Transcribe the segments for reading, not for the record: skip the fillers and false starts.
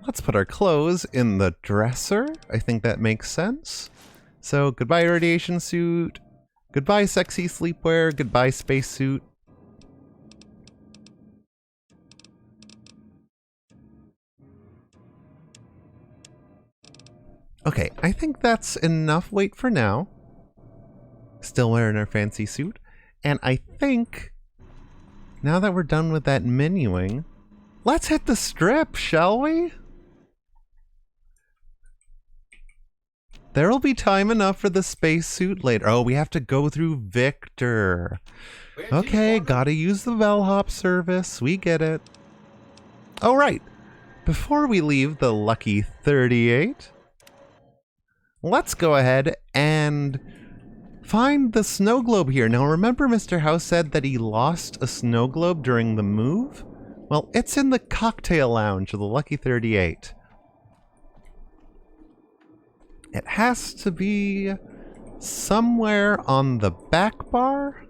Let's put our clothes in the dresser. I think that makes sense. So goodbye radiation suit. Goodbye sexy sleepwear. Goodbye spacesuit. Okay, I think that's enough weight for now. Still wearing our fancy suit. And I think, now that we're done with that menuing, let's hit the strip, shall we? There'll be time enough for the spacesuit later. Oh, we have to go through Victor. Okay, gotta use the bellhop service. We get it. Oh, right. Before we leave the Lucky 38, let's go ahead and find the snow globe here. Now, remember Mr. House said that he lost a snow globe during the move? Well, it's in the cocktail lounge of the Lucky 38. It has to be somewhere on the back bar?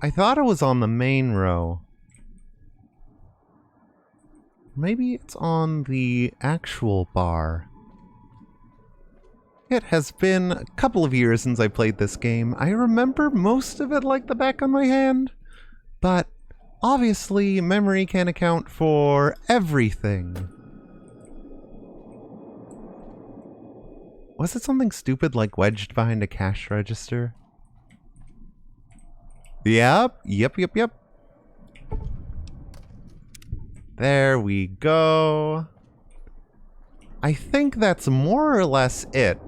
I thought it was on the main row. Maybe it's on the actual bar. It has been a couple of years since I played this game. I remember most of it like the back of my hand, but obviously memory can't account for everything. Was it something stupid like wedged behind a cash register? Yep. There we go. I think that's more or less it.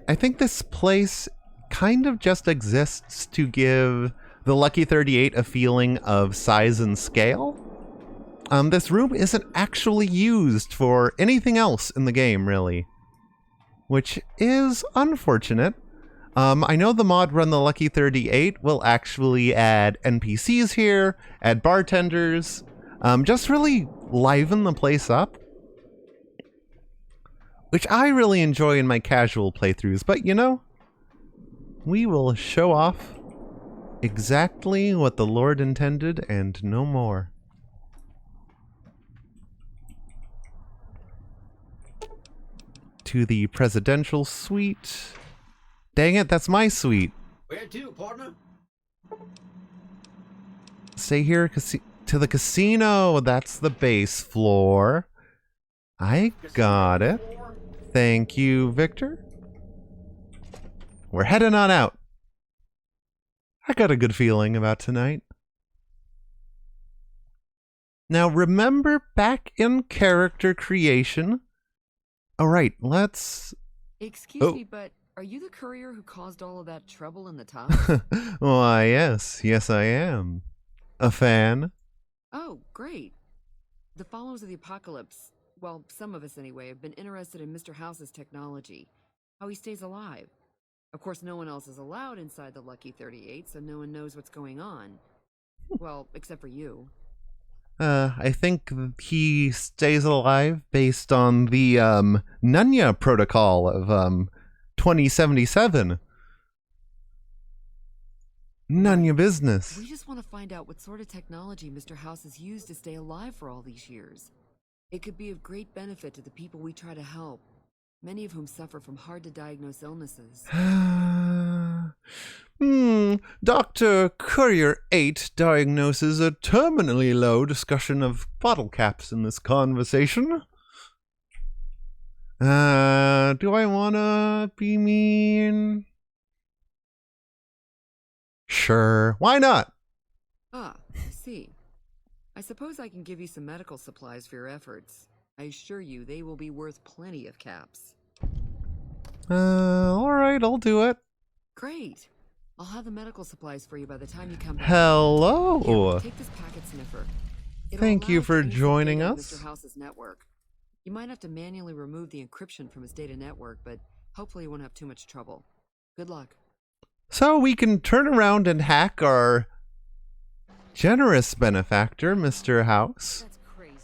I think this place kind of just exists to give the Lucky 38 a feeling of size and scale. This room isn't actually used for anything else in the game, really. Which is unfortunate. I know the mod Run the Lucky 38 will actually add NPCs here, add bartenders, just really liven the place up. Which I really enjoy in my casual playthroughs, but you know, we will show off exactly what the Lord intended and no more. To the presidential suite. Dang it, that's my suite. Where to, partner? Stay here to the casino. That's the base floor. I got it. Thank you, Victor. We're heading on out. I got a good feeling about tonight. Now remember back in character creation. Alright, let's... Excuse me, but are you the courier who caused all of that trouble in the top? Why, yes. Yes, I am. A fan? Oh, great. The followers of the apocalypse, well, some of us anyway, have been interested in Mr. House's technology. How he stays alive. Of course, no one else is allowed inside the Lucky 38, so no one knows what's going on. Well, except for you. I think he stays alive based on the, Nunya protocol of, 2077. None your business. We just want to find out what sort of technology Mr. House has used to stay alive for all these years. It could be of great benefit to the people we try to help, many of whom suffer from hard-to-diagnose illnesses. Dr. Courier 8 diagnoses a terminally low discussion of bottle caps in this conversation. Do I wanna be mean? Sure, why not? Ah, I see. I suppose I can give you some medical supplies for your efforts. I assure you they will be worth plenty of caps. Alright, I'll do it. Great. I'll have the medical supplies for you by the time you come back. Hello. Here, take this packet sniffer. Thank you for joining us. Mr. House's network. You might have to manually remove the encryption from his data network, but hopefully you won't have too much trouble. Good luck. So we can turn around and hack our generous benefactor, Mr. House. That's crazy.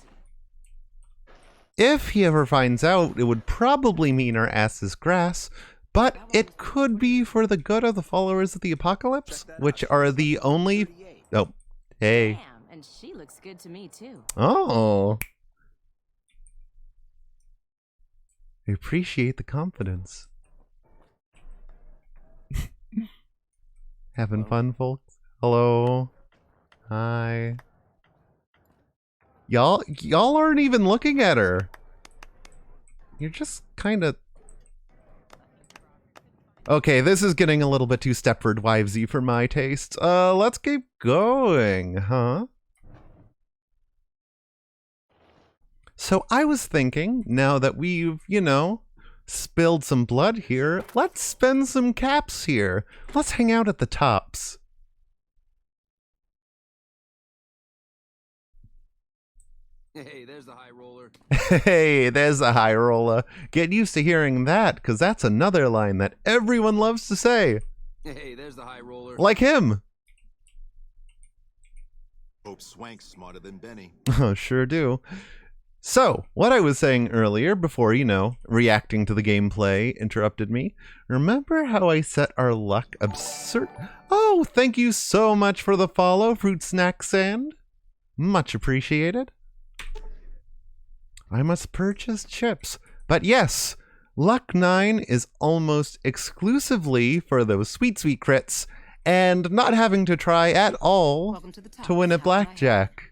If he ever finds out, it would probably mean our ass is grass, but it could be for the good of the followers of the apocalypse, which are the only... Oh, hey. Damn, and she looks good to me too. Oh, I appreciate the confidence. Having fun, folks? Hello. Hi. Y'all aren't even looking at her. You're just kind of... Okay, this is getting a little bit too Stepford Wivesy for my taste. Let's keep going, huh? So I was thinking, now that we've, you know, spilled some blood here, let's spend some caps here. Let's hang out at the tops. Hey, there's the high roller. Hey, there's a high roller. Get used to hearing that, because that's another line that everyone loves to say. Hey, there's the high roller. Like him. Hope Swank's smarter than Benny. Oh, sure do. So, what I was saying earlier, before, you know, reacting to the gameplay interrupted me, remember how I set our luck absurd... Oh, thank you so much for the follow, Fruit Snack Sand. Much appreciated. I must purchase chips. But yes, Luck 9 is almost exclusively for those sweet, sweet crits, and not having to try at all to win at blackjack.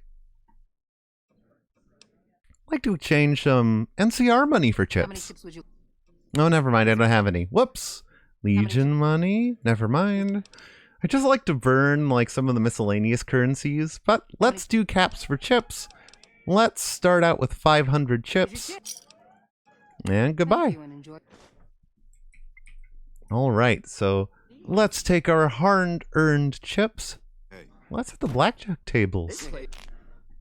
I'd like to exchange some NCR money for How many chips. chips would you? Oh, never mind, I don't have any. Whoops. Legion money? Never mind. I just like to burn like some of the miscellaneous currencies, but let's do caps for chips. Let's start out with 500 chips. And goodbye. Thank you and enjoy. Alright, so let's take our hard-earned chips. Hey, Let's hit the blackjack tables.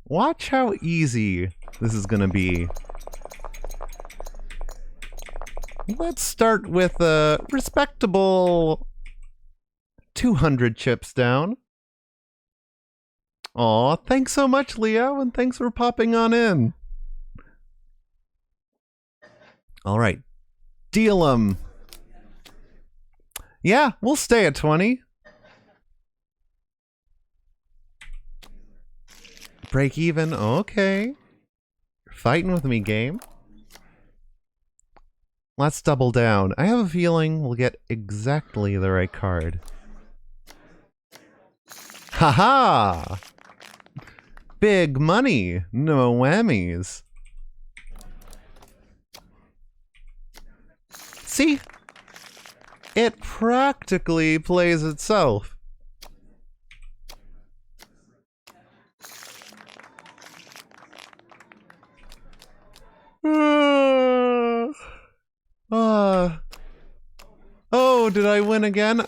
Watch how easy this is gonna be. Let's start with a respectable 200 chips down. Aw, thanks so much, Leo, and thanks for popping on in. Alright. Deal 'em. Yeah, we'll stay at 20. Break even, okay. You're fighting with me, game. Let's double down. I have a feeling we'll get exactly the right card. Haha! Big money, no whammies. See? It practically plays itself. Oh, did I win again?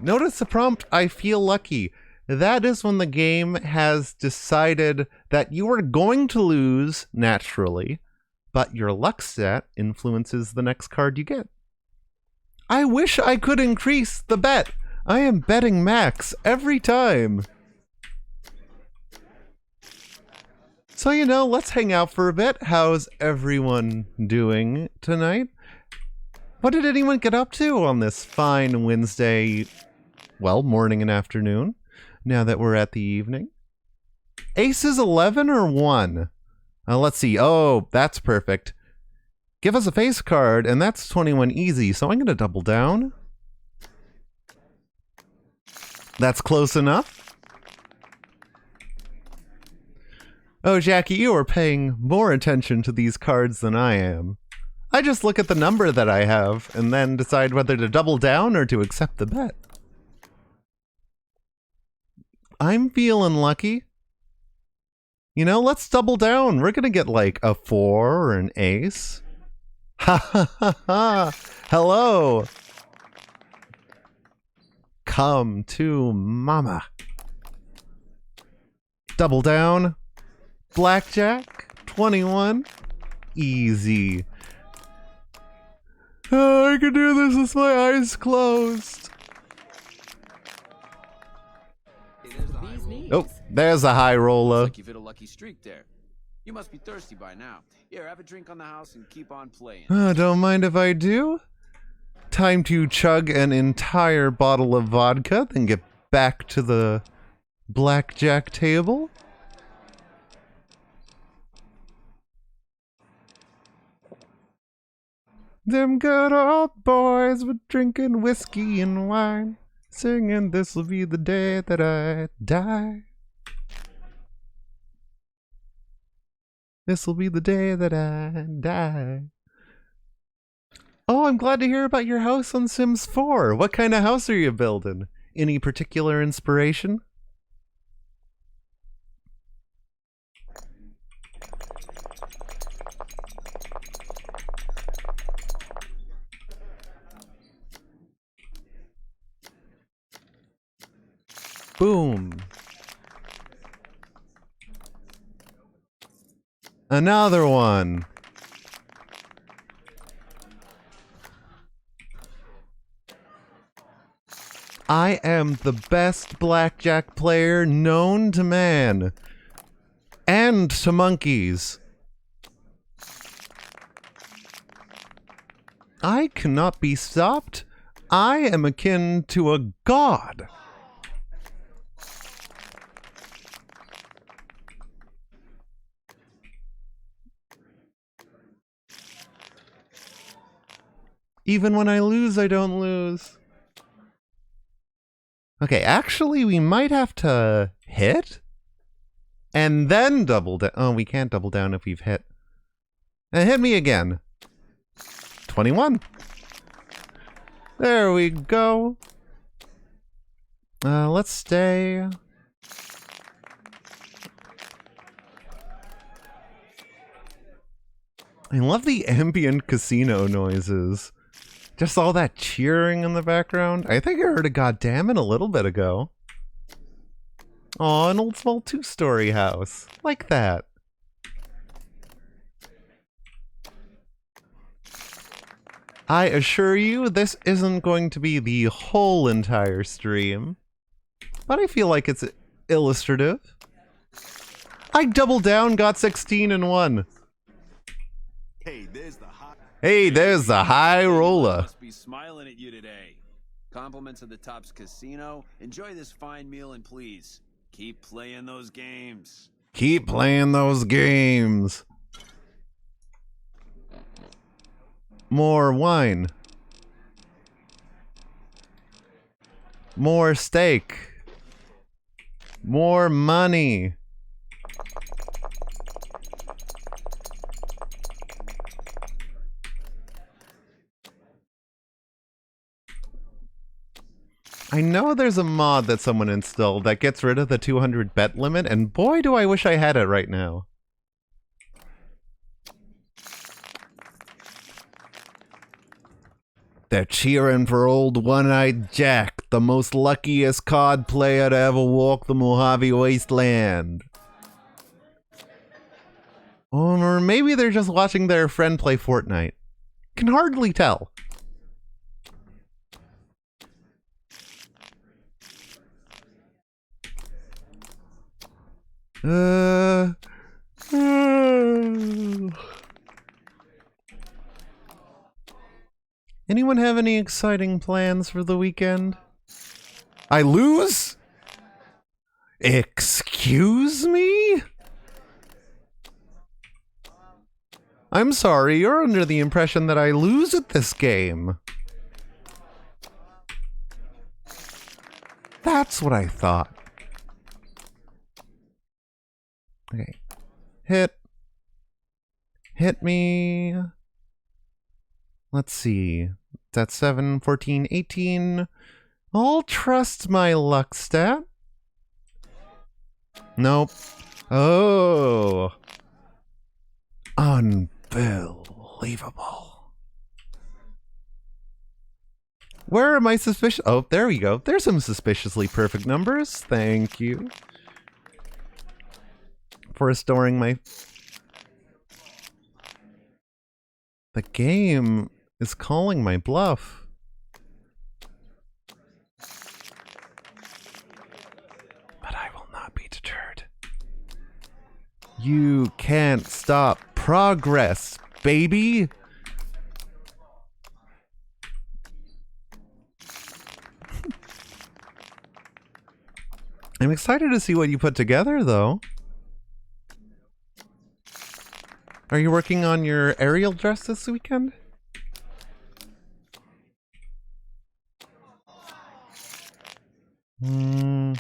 Notice the prompt, I feel lucky. That is when the game has decided that you are going to lose naturally, but your luck stat influences the next card you get. I wish I could increase the bet. I am betting max every time. So, you know, let's hang out for a bit. How's everyone doing tonight? What did anyone get up to on this fine Wednesday, well, morning and afternoon, now that we're at the evening? Aces 11 or 1? Let's see. Oh, that's perfect. Give us a face card, and that's 21 easy, so I'm going to double down. That's close enough. Oh, Jackie, you are paying more attention to these cards than I am. I just look at the number that I have, and then decide whether to double down or to accept the bet. I'm feeling lucky. You know, let's double down. We're going to get like a 4 or an ace. Ha ha ha ha! Hello! Come to mama. Double down. Blackjack. 21. Easy. Oh, I can do this with my eyes closed. Hey, there's the high Bee's roller. knees. Oh, there's a high roller. Like you've hit a lucky streak there. You must be thirsty by now. Here, have a drink on the house and keep on playing. Don't mind if I do. Time to chug an entire bottle of vodka, then get back to the blackjack table. Them good old boys were drinking whiskey and wine, singing this'll be the day that I die. This'll be the day that I die. Oh, I'm glad to hear about your house on Sims 4. What kind of house are you building? Any particular inspiration? Boom. Another one. I am the best blackjack player known to man. And to monkeys. I cannot be stopped. I am akin to a god. Even when I lose, I don't lose. Okay, actually, we might have to hit and then double down. Oh, we can't double down if we've hit. Hit me again. 21. There we go. Let's stay. I love the ambient casino noises. Just all that cheering in the background. I think I heard a goddammit a little bit ago. Aw, an old small 2-story house. Like that. I assure you, this isn't going to be the whole entire stream. But I feel like it's illustrative. I doubled down, got 16 and 1. Hey, there's the high roller. Must be smiling at you today. Compliments of the Tops Casino. Enjoy this fine meal and please keep playing those games. Keep playing those games. More wine. More steak. More money. I know there's a mod that someone installed that gets rid of the 200 bet limit, and boy do I wish I had it right now. They're cheering for old One-Eyed Jack, the most luckiest card player to ever walk the Mojave Wasteland. Or maybe they're just watching their friend play Fortnite. Can hardly tell. Anyone have any exciting plans for the weekend? I lose? Excuse me? I'm sorry, you're under the impression that I lose at this game. That's what I thought. Okay. Hit. Hit me. Let's see. That's 7, 14, 18. I'll trust my luck stat. Nope. Oh. Unbelievable. Where am I suspicious? Oh, there we go. There's some suspiciously perfect numbers. Thank you for restoring my... The game is calling my bluff. But I will not be deterred. You can't stop progress, baby! I'm excited to see what you put together, though. Are you working on your Ariel dress this weekend? I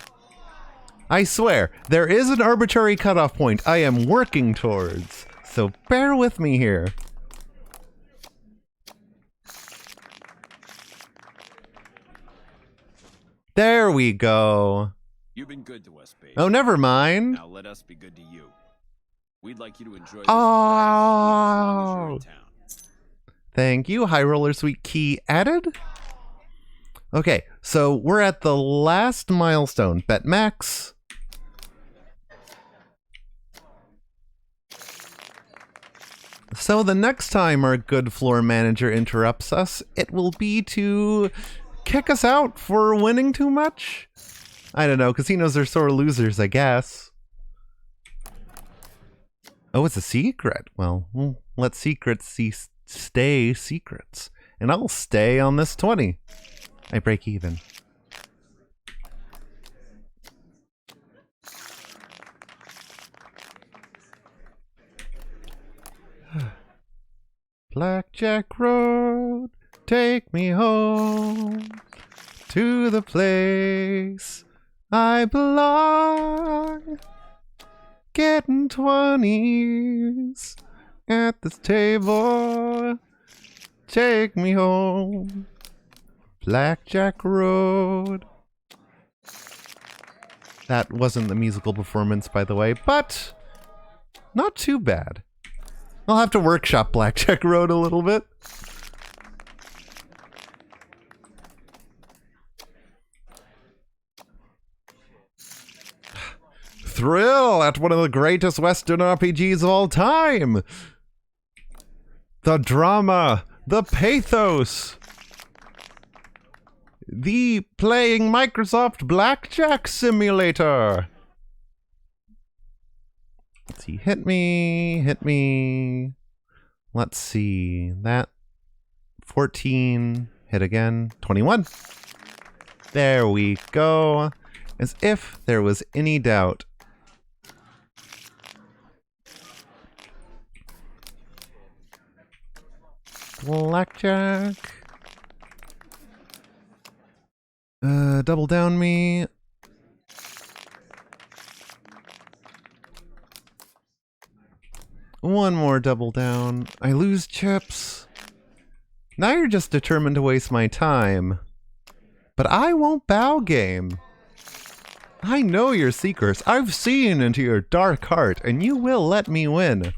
swear, there is an arbitrary cutoff point I am working towards, so bear with me here. There we go. You've been good to us, baby. Oh, never mind. Now let us be good to you. We'd like you to enjoy this Oh. as long as you're in town. Thank you. High Roller Suite key added. Okay, so we're at the last milestone. Bet max. So the next time our good floor manager interrupts us, it will be to kick us out for winning too much? I don't know. Casinos are sore losers, I guess. Oh, it's a secret. Well, we'll let secrets stay secrets. And I'll stay on this 20. I break even. Blackjack Road, take me home to the place I belong. Getting 20s at this table. Take me home. Blackjack Road. That wasn't the musical performance, by the way, but not too bad. I'll have to workshop Blackjack Road a little bit. Thrill at one of the greatest Western RPGs of all time. The drama, the pathos, the playing Microsoft Blackjack Simulator. Let's see, hit me. Let's see, that 14, hit again, 21. There we go. As if there was any doubt. Blackjack. Double down me. One more double down. I lose chips. Now you're just determined to waste my time. But I won't bow, game. I know your secrets. I've seen into your dark heart, and you will let me win.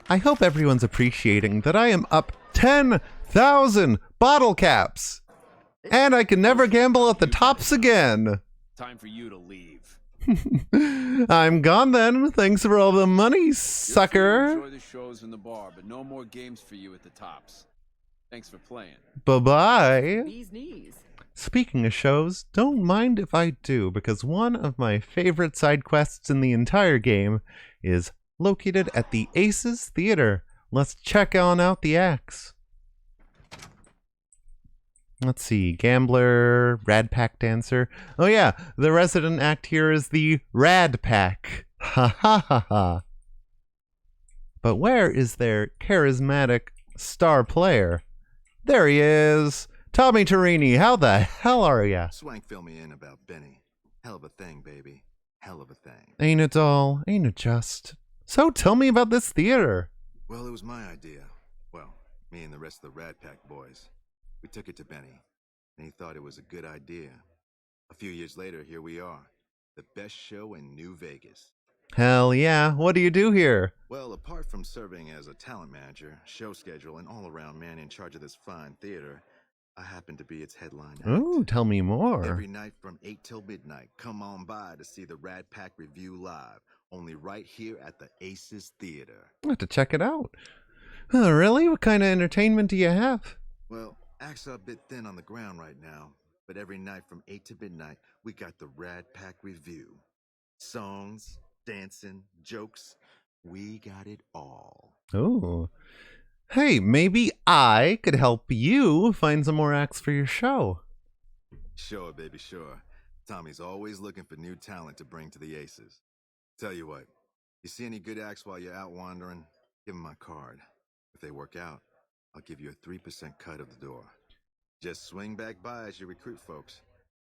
I hope everyone's appreciating that I am up 10,000 bottle caps. And I can never gamble at the tops again. Time for you to leave. I'm gone then. Thanks for all the money, sucker. Enjoy the shows in the bar, but no more games for you at the tops. Thanks for playing. Bye-bye. Bee's knees. Speaking of shows, don't mind if I do, because one of my favorite side quests in the entire game is located at the Aces Theater. Let's check on out the acts. Let's see, Gambler, Rad Pack Dancer. Oh yeah, the resident act here is the Rad Pack. Ha ha ha ha. But where is their charismatic star player? There he is! Tommy Tarini, how the hell are ya? Swank fill me in about Benny. Hell of a thing, baby. Hell of a thing. Ain't it all? Ain't it just? So tell me about this theater. Well, it was my idea. Well, me and the rest of the Rad Pack boys. We took it to Benny, and he thought it was a good idea. A few years later, here we are. The best show in New Vegas. Hell yeah, what do you do here? Well, apart from serving as a talent manager, show schedule, and all-around man in charge of this fine theater, I happen to be its headline act. Ooh, tell me more. Every night from 8 till midnight, come on by to see the Rad Pack Review live, only right here at the Aces Theater. I'll have to check it out. Oh, really? What kind of entertainment do you have? Well, acts are a bit thin on the ground right now, but every night from 8 to midnight, we got the Rad Pack Review. Songs, dancing, jokes, we got it all. Oh. Hey, maybe I could help you find some more acts for your show. Sure, baby, sure. Tommy's always looking for new talent to bring to the Aces. Tell you what, You see any good acts while you're out wandering, give them my card. If they work out, I'll give you a 3% cut of the door. Just swing back by as you recruit folks.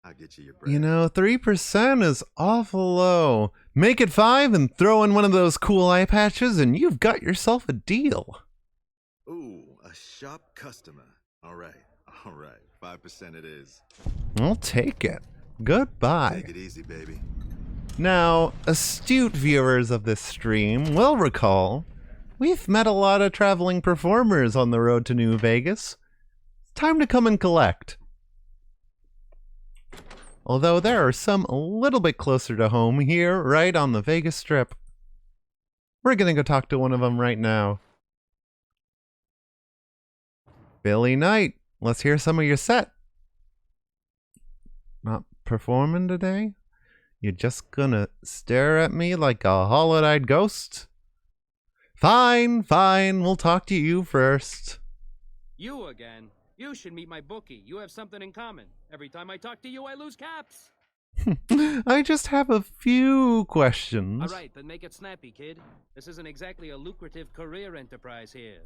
I'll get you your bread. You know, 3% is awful low. Make it 5 and throw in one of those cool eye patches and you've got yourself a deal. Ooh, a sharp customer. All right. 5% it is. I'll take it. Goodbye. Take it easy, baby. Now, astute viewers of this stream will recall, we've met a lot of traveling performers on the road to New Vegas. It's time to come and collect. Although there are some a little bit closer to home here, right on the Vegas Strip. We're gonna go talk to one of them right now. Billy Knight, let's hear some of your set. Not performing today? You're just gonna stare at me like a hollow-eyed ghost? Fine, we'll talk to you first. You again? You should meet my bookie. You have something in common. Every time I talk to you, I lose caps. I just have a few questions. All right, then make it snappy, kid. This isn't exactly a lucrative career enterprise here.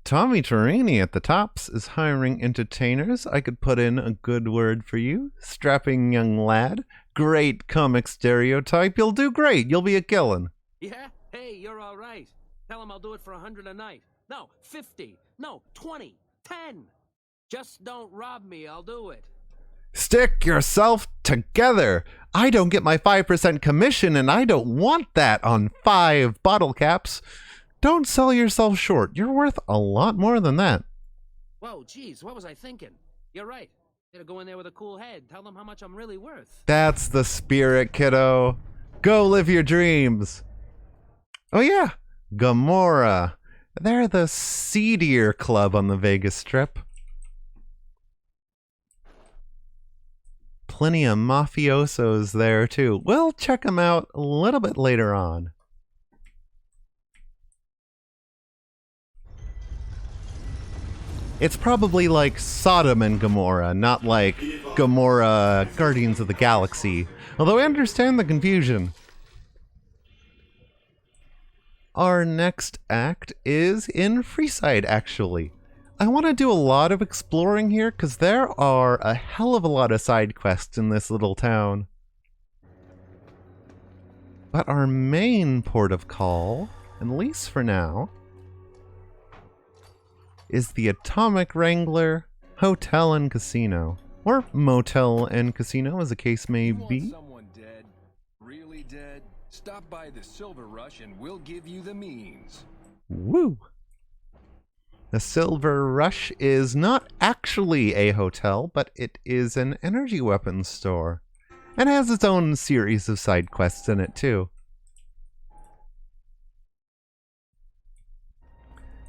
Tommy Tarini at the Tops is hiring entertainers. I could put in a good word for you. Strapping young lad. Great comic stereotype. You'll do great. You'll be a killin'. Yeah? Hey, you're all right. Tell him I'll do it for 100 a night. No, 50. No, 20. 10. Just don't rob me. I'll do it. Stick yourself together. I don't get my 5% commission and I don't want that on 5 bottle caps. Don't sell yourself short. You're worth a lot more than that. Whoa, geez, what was I thinking? You're right. Gotta go in there with a cool head. Tell them how much I'm really worth. That's the spirit, kiddo. Go live your dreams. Oh yeah, Gamora. They're the seedier club on the Vegas Strip. Plenty of mafiosos there too. We'll check them out a little bit later on. It's probably like Sodom and Gomorrah, not like Gomorrah Guardians of the Galaxy. Although I understand the confusion. Our next act is in Freeside, actually. I want to do a lot of exploring here because there are a hell of a lot of side quests in this little town. But our main port of call, at least for now, is the Atomic Wrangler Hotel and Casino. Or Motel and Casino, as the case may You want be. someone dead? Really dead? Stop by the Silver Rush and we'll give you the means. Woo! The Silver Rush is not actually a hotel, but it is an energy weapons store. And has its own series of side quests in it, too.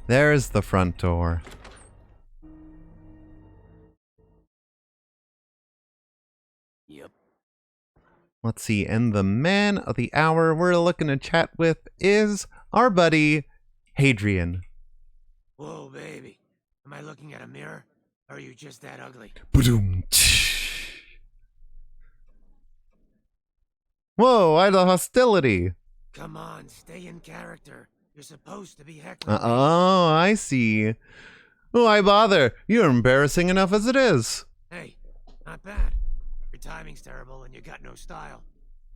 There's the front door. Yep. Let's see, and the man of the hour we're looking to chat with is our buddy, Hadrian. Whoa, baby. Am I looking at a mirror? Or are you just that ugly? Ba-doom, Whoa, I the hostility. Come on, stay in character. You're supposed to be heckling. Oh, I see. Why bother? You're embarrassing enough as it is. Hey, not bad. Your timing's terrible and you got no style.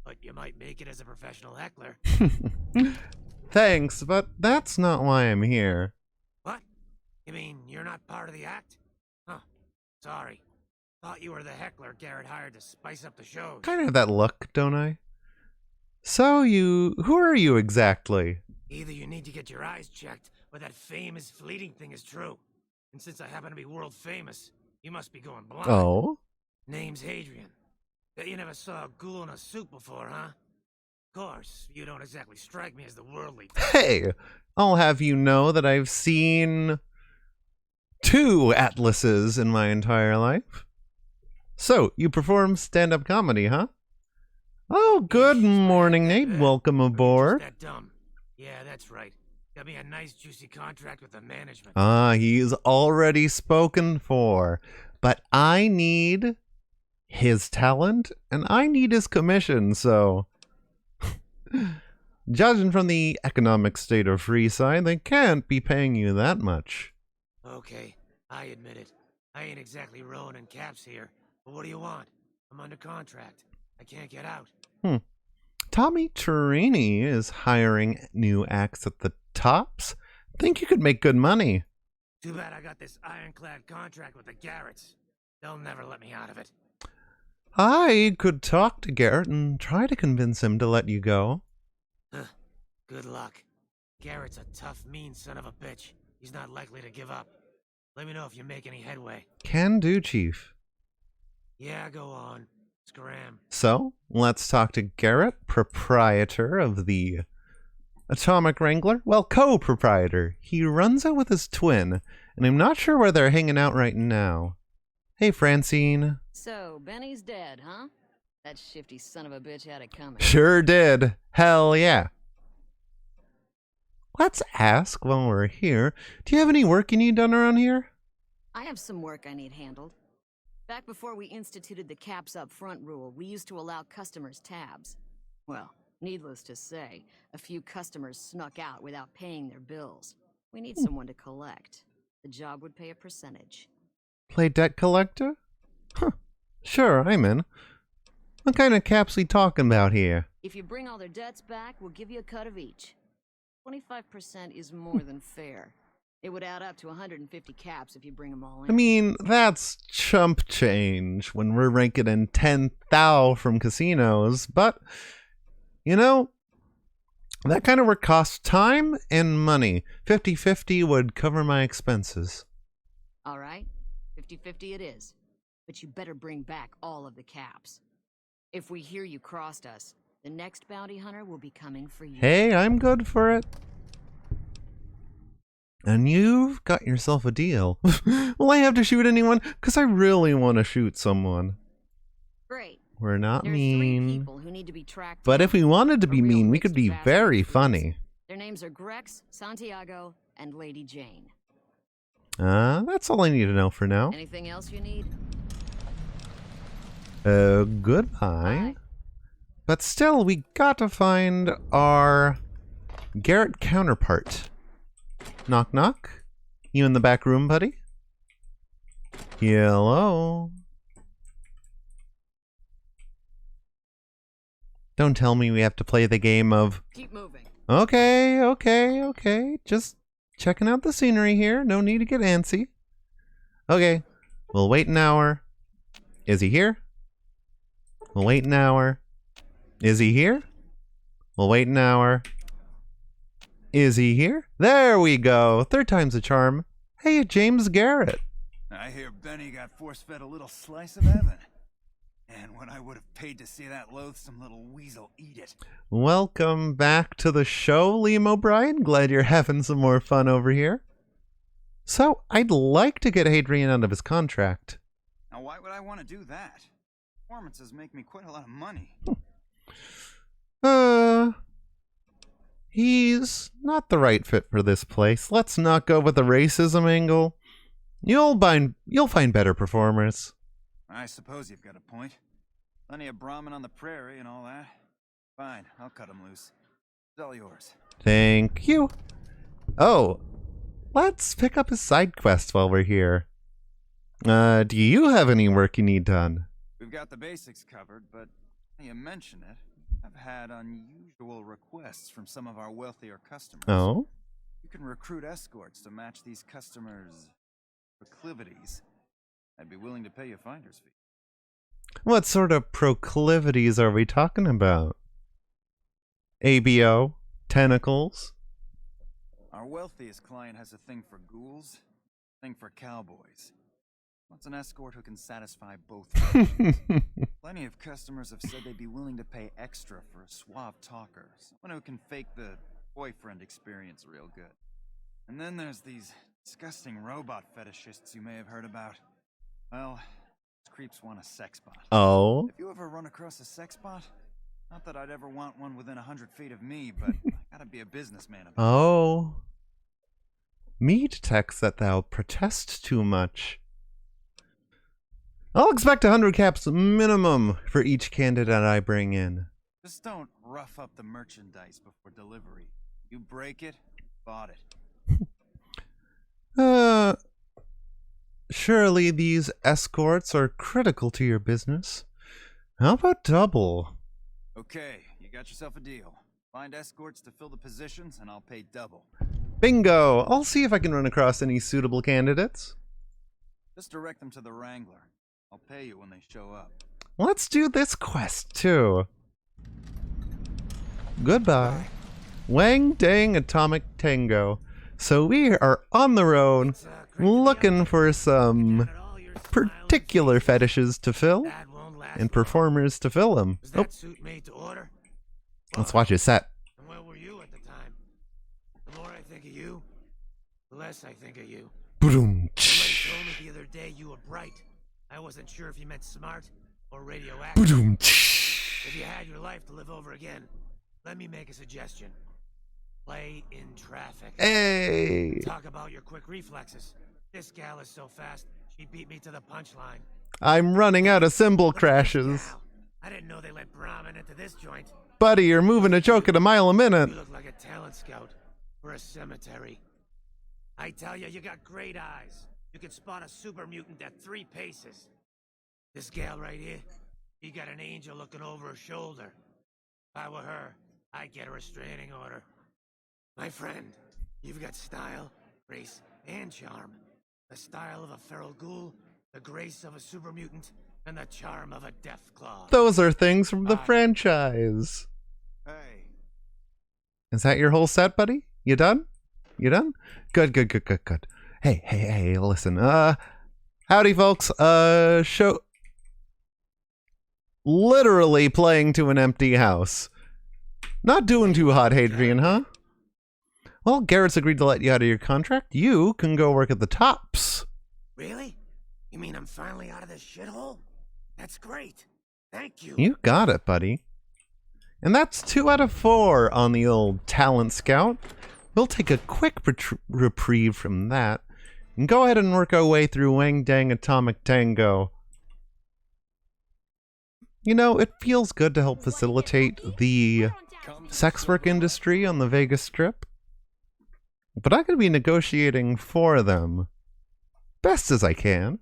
But you might make it as a professional heckler. Thanks, but that's not why I'm here. What? You mean you're not part of the act? Huh. Sorry. Thought you were the heckler Garrett hired to spice up the shows. Kind of have that look, don't I? So who are you exactly? Either you need to get your eyes checked, or that fame is fleeting thing is true. And since I happen to be world famous, you must be going blind. Oh? Name's Hadrian. Bet you never saw a ghoul in a suit before, huh? Of course, you don't exactly strike me as the worldly type. Hey, I'll have you know that I've seen 2 atlases in my entire life. So, you perform stand-up comedy, huh? Oh, good morning, Nate. Welcome Or you aboard. just that dumb? Yeah, that's right. Got me a nice juicy contract with the management. Ah, he's already spoken for. But I need his talent, and I need his commission, so... Judging from the economic state of Freeside, they can't be paying you that much. Okay, I admit it. I ain't exactly rowing in caps here. But what do you want? I'm under contract. I can't get out. Tommy Turini is hiring new acts at the Tops. Think you could make good money. Too bad I got this ironclad contract with the Garretts. They'll never let me out of it. I could talk to Garrett and try to convince him to let you go. Good luck. Garrett's a tough, mean son of a bitch. He's not likely to give up. Let me know if you make any headway. Can do, Chief. Yeah, go on. Scram. So, let's talk to Garrett, proprietor of the Atomic Wrangler. Well, co-proprietor. He runs it with his twin, and I'm not sure where they're hanging out right now. Hey, Francine. So, Benny's dead, huh? That shifty son of a bitch had it coming. Sure did. Hell yeah. Let's ask while we're here, do you have any work you need done around here? I have some work I need handled. Back before we instituted the caps up front rule, we used to allow customers tabs. Well, needless to say, a few customers snuck out without paying their bills. We need someone to collect. The job would pay a percentage. Play debt collector? Huh. Sure, I'm in. What kind of caps we talking about here? If you bring all their debts back, we'll give you a cut of each. 25% is more than fair. It would add up to 150 caps if you bring them all in. I mean, that's chump change when we're ranking in 10,000 from casinos, but, you know, that kind of work costs time and money. 50-50 would cover my expenses. All right, 50-50 it is. But you better bring back all of the caps. If we hear you crossed us, the next bounty hunter will be coming for you. Hey, I'm good for it. And you've got yourself a deal. Will I have to shoot anyone? Because I really want to shoot someone. Great. We're not There are mean. 3 people who need to be tracked But down. if we wanted to A be real mean, we mixed could be bag of very influence. funny. Their names are Grex, Santiago, and Lady Jane. That's all I need to know for now. Anything else you need? Goodbye. Bye. But still, we got to find our Garrett counterpart. Knock, knock. You in the back room, buddy? Hello? Don't tell me we have to play the game of... Keep moving. Okay. Just checking out the scenery here. No need to get antsy. Okay. We'll wait an hour. Is he here? We'll wait an hour. Is he here? We'll wait an hour. Is he here? There we go. 3rd time's a charm. Hey, James Garrett. I hear Benny got force-fed a little slice of heaven. And when I would have paid to see that loathsome little weasel eat it. Welcome back to the show, Liam O'Brien. Glad you're having some more fun over here. So, I'd like to get Hadrian out of his contract. Now, why would I want to do that? Performances make me quite a lot of money. He's not the right fit for this place. Let's not go with the racism angle. You'll find better performers. I suppose you've got a point. Plenty of Brahmin on the prairie and all that. Fine, I'll cut him loose. It's all yours. Thank you. Oh, let's pick up his side quest while we're here. Do you have any work you need done? We've got the basics covered, but now you mention it, I've had unusual requests from some of our wealthier customers. Oh? You can recruit escorts to match these customers' proclivities. I'd be willing to pay you a finder's fee. What sort of proclivities are we talking about? ABO? Tentacles? Our wealthiest client has a thing for ghouls, a thing for cowboys. Wants an escort who can satisfy both. Plenty of customers have said they'd be willing to pay extra for a suave talker, someone who can fake the boyfriend experience real good. And then there's these disgusting robot fetishists you may have heard about. Well, those creeps want a sex bot. Oh? If you ever run across a sex bot, not that I'd ever want one within 100 feet of me, but I gotta be a businessman about it. Oh. Me detects that thou protest too much. I'll expect 100 caps minimum for each candidate I bring in. Just don't rough up the merchandise before delivery. You break it, bought it. Surely these escorts are critical to your business. How about double? Okay, you got yourself a deal. Find escorts to fill the positions, and I'll pay double. Bingo! I'll see if I can run across any suitable candidates. Just direct them to the Wrangler. I'll pay you when they show up. Let's do this quest, too. Goodbye. Wang Dang Atomic Tango. So we are on the road, looking for some particular fetishes to fill, and performers to fill them. Was Oh, that suit made to order? let's watch his set. And where were you at the time? The more I think of you, the less I think of you. Boom. Somebody told me the other day you were bright. I wasn't sure if you meant smart or radioactive. Boom. If you had your life to live over again, let me make a suggestion. Play in traffic. Hey! Talk about your quick reflexes. This gal is so fast, she beat me to the punchline. I'm running out of cymbal Look at this crashes. gal. I didn't know they let Brahmin into this joint. Buddy, you're moving a joke at a mile a minute. You look like a talent scout for a cemetery. I tell you, you got great eyes. You could spot a super mutant at 3 paces. This gal right here, she got an angel looking over her shoulder. If I were her, I'd get a restraining order. My friend, you've got style, grace, and charm. The style of a feral ghoul, the grace of a super mutant, and the charm of a Deathclaw. Those are things from the franchise. Hey, Is that your whole set, buddy? You done? You done? Good, good, good, good, good. Hey, listen. Howdy, folks. Show... Literally playing to an empty house. Not doing too hot, Hadrian, huh? Well, Garrett's agreed to let you out of your contract. You can go work at the Tops. Really? You mean I'm finally out of this shithole? That's great. Thank you. You got it, buddy. And that's 2 out of 4 on the old Talent Scout. We'll take a quick reprieve from that and go ahead and work our way through Wang Dang Atomic Tango. You know, it feels good to help facilitate the sex work industry on the Vegas Strip. But I'm going to be negotiating for them best as I can.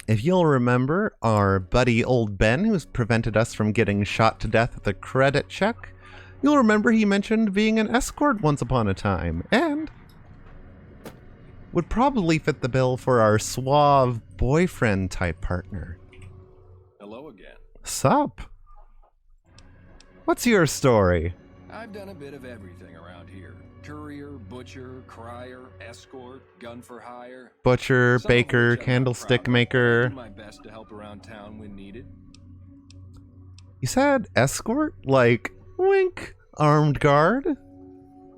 If you'll remember, our buddy Old Ben, who's prevented us from getting shot to death with a credit check, you'll remember he mentioned being an escort once upon a time, and would probably fit the bill for our suave boyfriend-type partner. Hello again. Sup? What's your story? I've done a bit of everything around here. Courier, butcher, crier, escort, gun for hire. Butcher, Some of baker, which I'm not candlestick proud of. I maker. do my best to help around town when needed. You said escort? Like, wink, armed guard?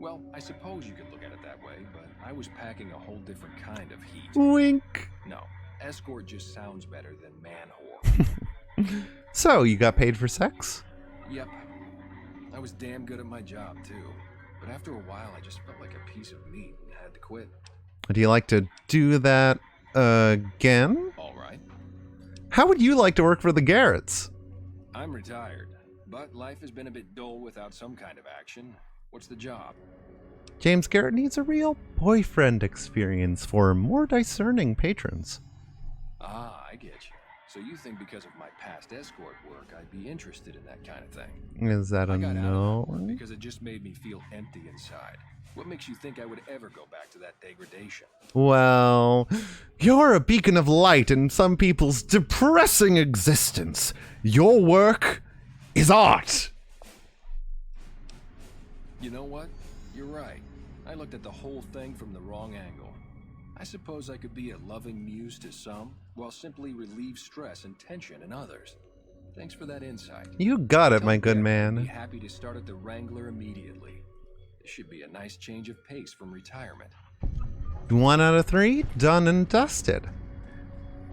Well, I suppose you could look at it that way, but I was packing a whole different kind of heat. Wink. No, escort just sounds better than man whore. So, you got paid for sex? Yep. I was damn good at my job, too. But after a while, I just felt like a piece of meat and had to quit. Would you like to do that again? All right. How would you like to work for the Garretts? I'm retired, but life has been a bit dull without some kind of action. What's the job? James Garrett needs a real boyfriend experience for more discerning patrons. Ah, I get you. So you think because of my past escort work, I'd be interested in that kind of thing? Is that a I got out of that no? work because it just made me feel empty inside. What makes you think I would ever go back to that degradation? Well, you're a beacon of light in some people's depressing existence. Your work is art. You know what? You're right. I looked at the whole thing from the wrong angle. I suppose I could be a loving muse to some, while simply relieve stress and tension in others. Thanks for that insight. You got it, Tell my good Garrett I'd be man. happy to start at the Wrangler immediately. This should be a nice change of pace from retirement. 1 out of 3, done and dusted.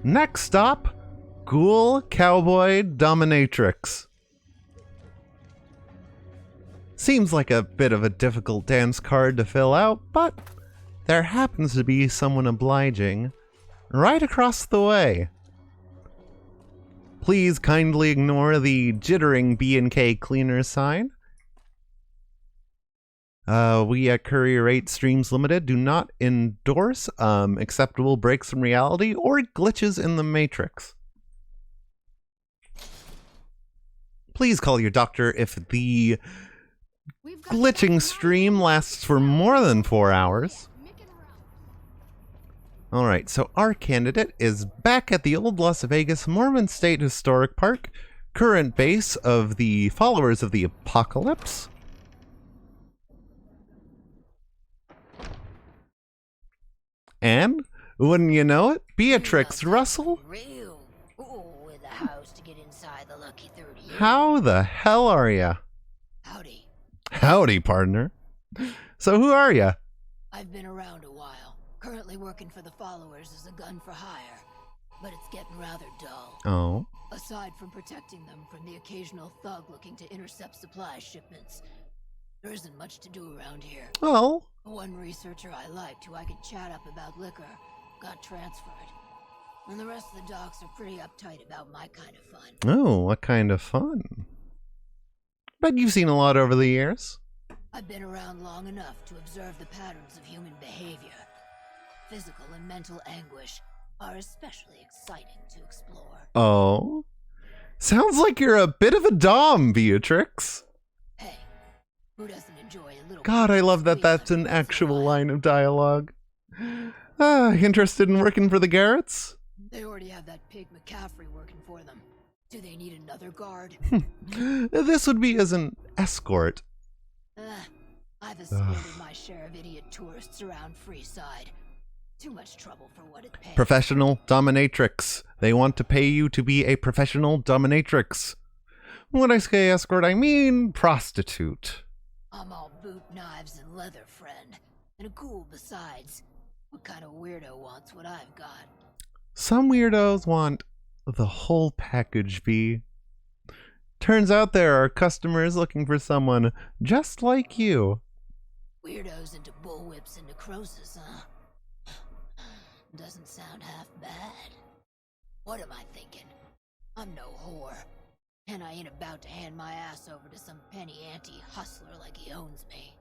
Next stop, Ghoul Cowboy Dominatrix. Seems like a bit of a difficult dance card to fill out, but there happens to be someone obliging right across the way. Please kindly ignore the jittering B&K cleaner sign. We at Courier 8 Streams Limited do not endorse acceptable breaks from reality or glitches in the Matrix. Please call your doctor if the glitching stream lasts for more than 4 hours. Alright, so our candidate is back at the old Las Vegas Mormon State Historic Park, current base of the Followers of the Apocalypse. And, wouldn't you know it, Beatrix Russell? How the hell are ya? Howdy. Howdy, partner. So who are ya? I've been around a while. Currently working for the Followers as a gun for hire. But it's getting rather dull. Oh. Aside from protecting them from the occasional thug looking to intercept supply shipments, there isn't much to do around here. Well. One researcher I liked who I could chat up about liquor got transferred. And the rest of the docs are pretty uptight about my kind of fun. Oh, what kind of fun? Bet you've seen a lot over the years. I've been around long enough to observe the patterns of human behavior. Physical and mental anguish are especially exciting to explore. Oh. Sounds like you're a bit of a dom, Beatrix. Hey, who doesn't enjoy a little... God, I love that that's an actual line of dialogue. Interested in working for the Garretts? They already have that pig McCaffrey working for them. Do they need another guard? This would be as an escort. I've escorted my share of idiot tourists around Freeside. Too much trouble for what it pays. Professional dominatrix. They want to pay you to be a professional dominatrix. When I say escort, I mean prostitute. I'm all boot, knives, and leather, friend. And a cool besides. What kind of weirdo wants what I've got? Some weirdos want the whole package, B. Turns out there are customers looking for someone just like you. Weirdos into bullwhips and necrosis, huh? Doesn't sound half bad. What am I thinking? I'm no whore. And I ain't about to hand my ass over to some penny ante hustler like he owns me.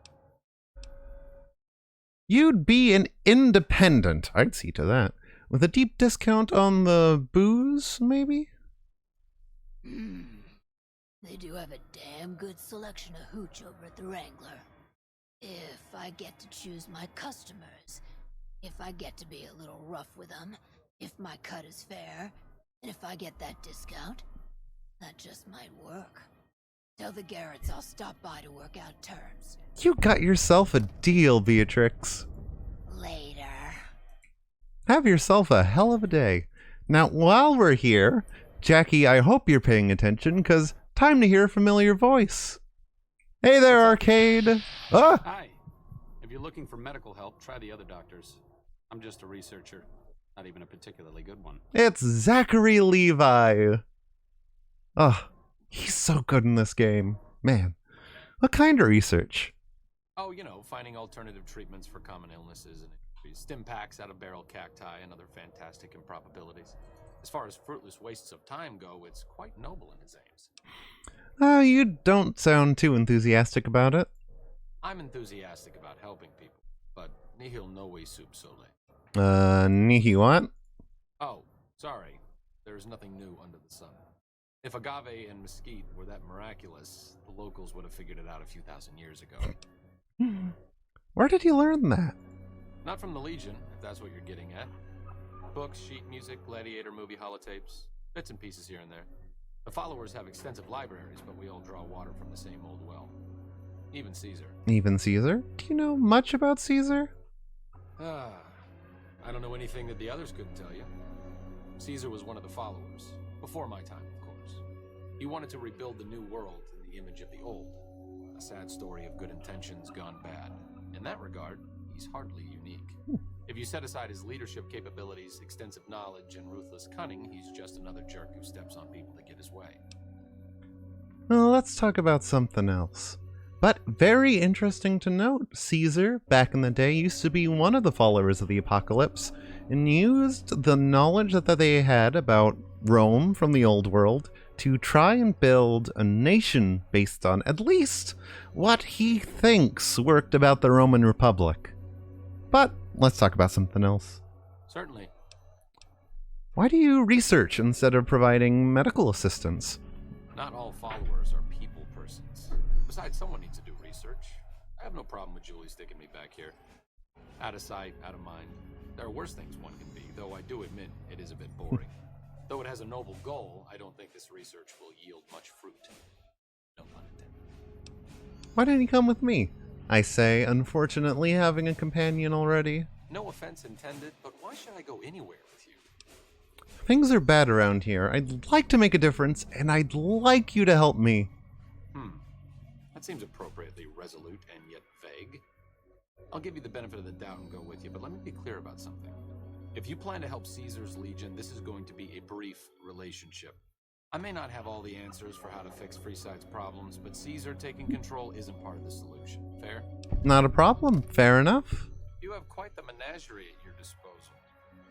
You'd be an independent. I'd see to that. With a deep discount on the booze, maybe? They do have a damn good selection of hooch over at the Wrangler. If I get to choose my customers, if I get to be a little rough with them, if my cut is fair, and if I get that discount, that just might work. Tell the Garretts I'll stop by to work out terms. You got yourself a deal, Beatrix. Later. Have yourself a hell of a day. Now, while we're here, Jackie, I hope you're paying attention, because time to hear a familiar voice. Hey there, Arcade. Ah! Hi. If you're looking for medical help, try the other doctors. I'm just a researcher. Not even a particularly good one. It's Zachary Levi. Oh, he's so good in this game. Man, what kind of research? Oh, you know, finding alternative treatments for common illnesses and stim packs out of barrel cacti and other fantastic improbabilities. As far as fruitless wastes of time go, it's quite noble in its aims. You don't sound too enthusiastic about it. I'm enthusiastic about helping people, but nihil novi sub sole. Nihi what? Oh, sorry. There's nothing new under the sun. If agave and mesquite were that miraculous, the locals would have figured it out a few thousand years ago. Where did you learn that? Not from the Legion, if that's what you're getting at. Books, sheet music, gladiator movie holotapes, bits and pieces here and there. The Followers have extensive libraries, but we all draw water from the same old well. Even Caesar. Even Caesar? Do you know much about Caesar? I don't know anything that the others couldn't tell you. Caesar was one of the Followers, before my time, of course. He wanted to rebuild the new world in the image of the old. A sad story of good intentions gone bad. In that regard, he's hardly unique. If you set aside his leadership capabilities, extensive knowledge, and ruthless cunning, he's just another jerk who steps on people to get his way. Well, let's talk about something else. But very interesting to note, Caesar, back in the day, used to be one of the Followers of the Apocalypse, and used the knowledge that they had about Rome from the old world to try and build a nation based on at least what he thinks worked about the Roman Republic. But let's talk about something else. Certainly. Why do you research instead of providing medical assistance? Not all followers are people persons. Besides, someone needs to do research. I have no problem with Julie sticking me back here. Out of sight, out of mind. There are worse things one can be, though I do admit it is a bit boring. Though it has a noble goal, I don't think this research will yield much fruit. No pun intended. Why didn't he come with me? I say, unfortunately having a companion already. No offense intended, but why should I go anywhere with you? Things are bad around here. I'd like to make a difference, and I'd like you to help me. That seems appropriately resolute and yet vague. I'll give you the benefit of the doubt and go with you, but let me be clear about something. If you plan to help Caesar's Legion, this is going to be a brief relationship. I may not have all the answers for how to fix Freeside's problems, but Caesar taking control isn't part of the solution. Fair? Not a problem. Fair enough. You have quite the menagerie at your disposal.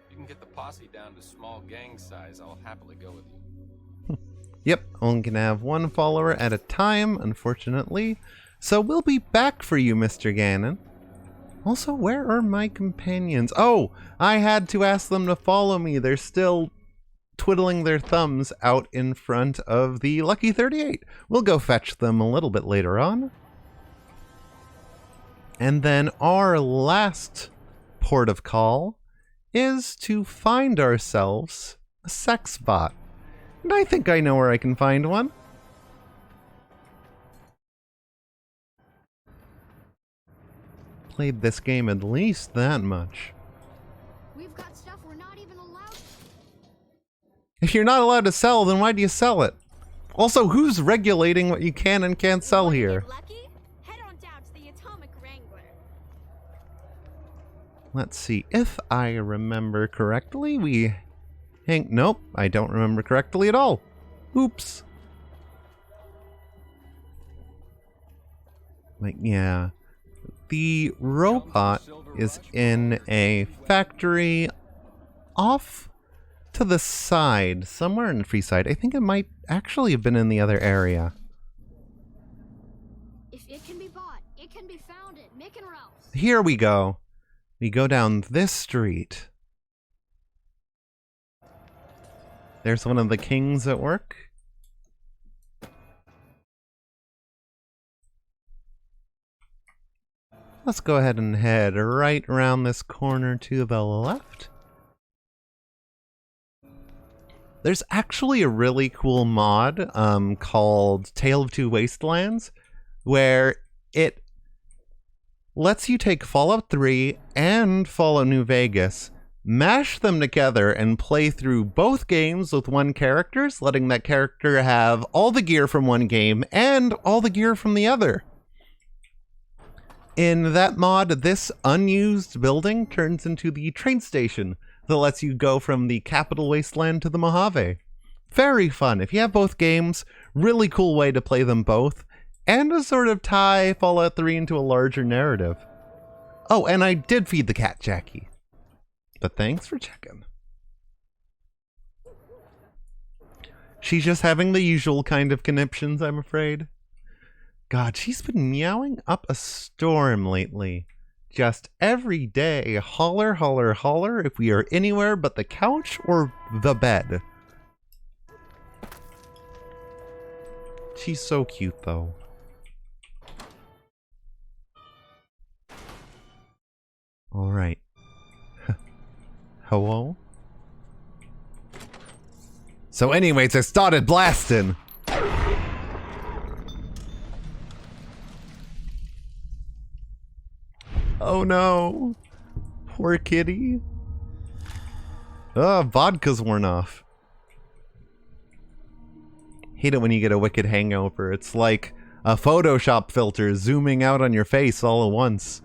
You can get the posse down to small gang size, I'll happily go with you. Yep, only can have one follower at a time, unfortunately. So we'll be back for you, Mr. Ganon. Also, where are my companions? Oh, I had to ask them to follow me. They're still twiddling their thumbs out in front of the Lucky 38. We'll go fetch them a little bit later on. And then our last port of call is to find ourselves a sex bot. And I think I know where I can find one. Played this game at least that much. We've got stuff we're not even allowed. If you're not allowed to sell, then why do you sell it? Also, who's regulating what you can and can't sell here? Lucky? Head on down to the Atomic Wrangler. Let's see. If I remember correctly, nope, I don't remember correctly at all. Oops. Like, yeah. The robot is in a factory off to the side, somewhere in Freeside. I think it might actually have been in the other area. If it can be bought, it can be found at Mick and Ralph's. Here we go. We go down this street. There's one of the kings at work. Let's go ahead and head right around this corner to the left. There's actually a really cool mod called Tale of Two Wastelands, where it lets you take Fallout 3 and Fallout New Vegas, mash them together, and play through both games with one character, letting that character have all the gear from one game and all the gear from the other. In that mod, this unused building turns into the train station that lets you go from the Capital Wasteland to the Mojave. Very fun. If you have both games, really cool way to play them both, and to sort of tie Fallout 3 into a larger narrative. Oh, and I did feed the cat, Jackie. But thanks for checking. She's just having the usual kind of conniptions, I'm afraid. God, she's been meowing up a storm lately. Just every day, holler, holler, holler if we are anywhere but the couch or the bed. She's so cute, though. Alright. Hello? So anyways, I started blasting. Oh no. Poor kitty. Vodka's worn off. Hate it when you get a wicked hangover. It's like a Photoshop filter zooming out on your face all at once.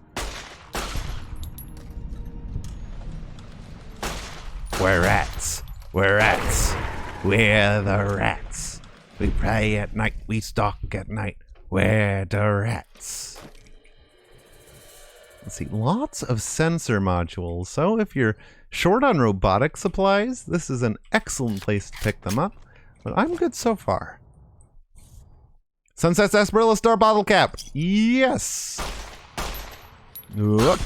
We're rats. We're rats. We're the rats. We pray at night. We stalk at night. We're the rats. Let's see, lots of sensor modules. So if you're short on robotic supplies, this is an excellent place to pick them up. But I'm good so far. Sunset Sarsaparilla Star bottle cap. Yes. Whoop.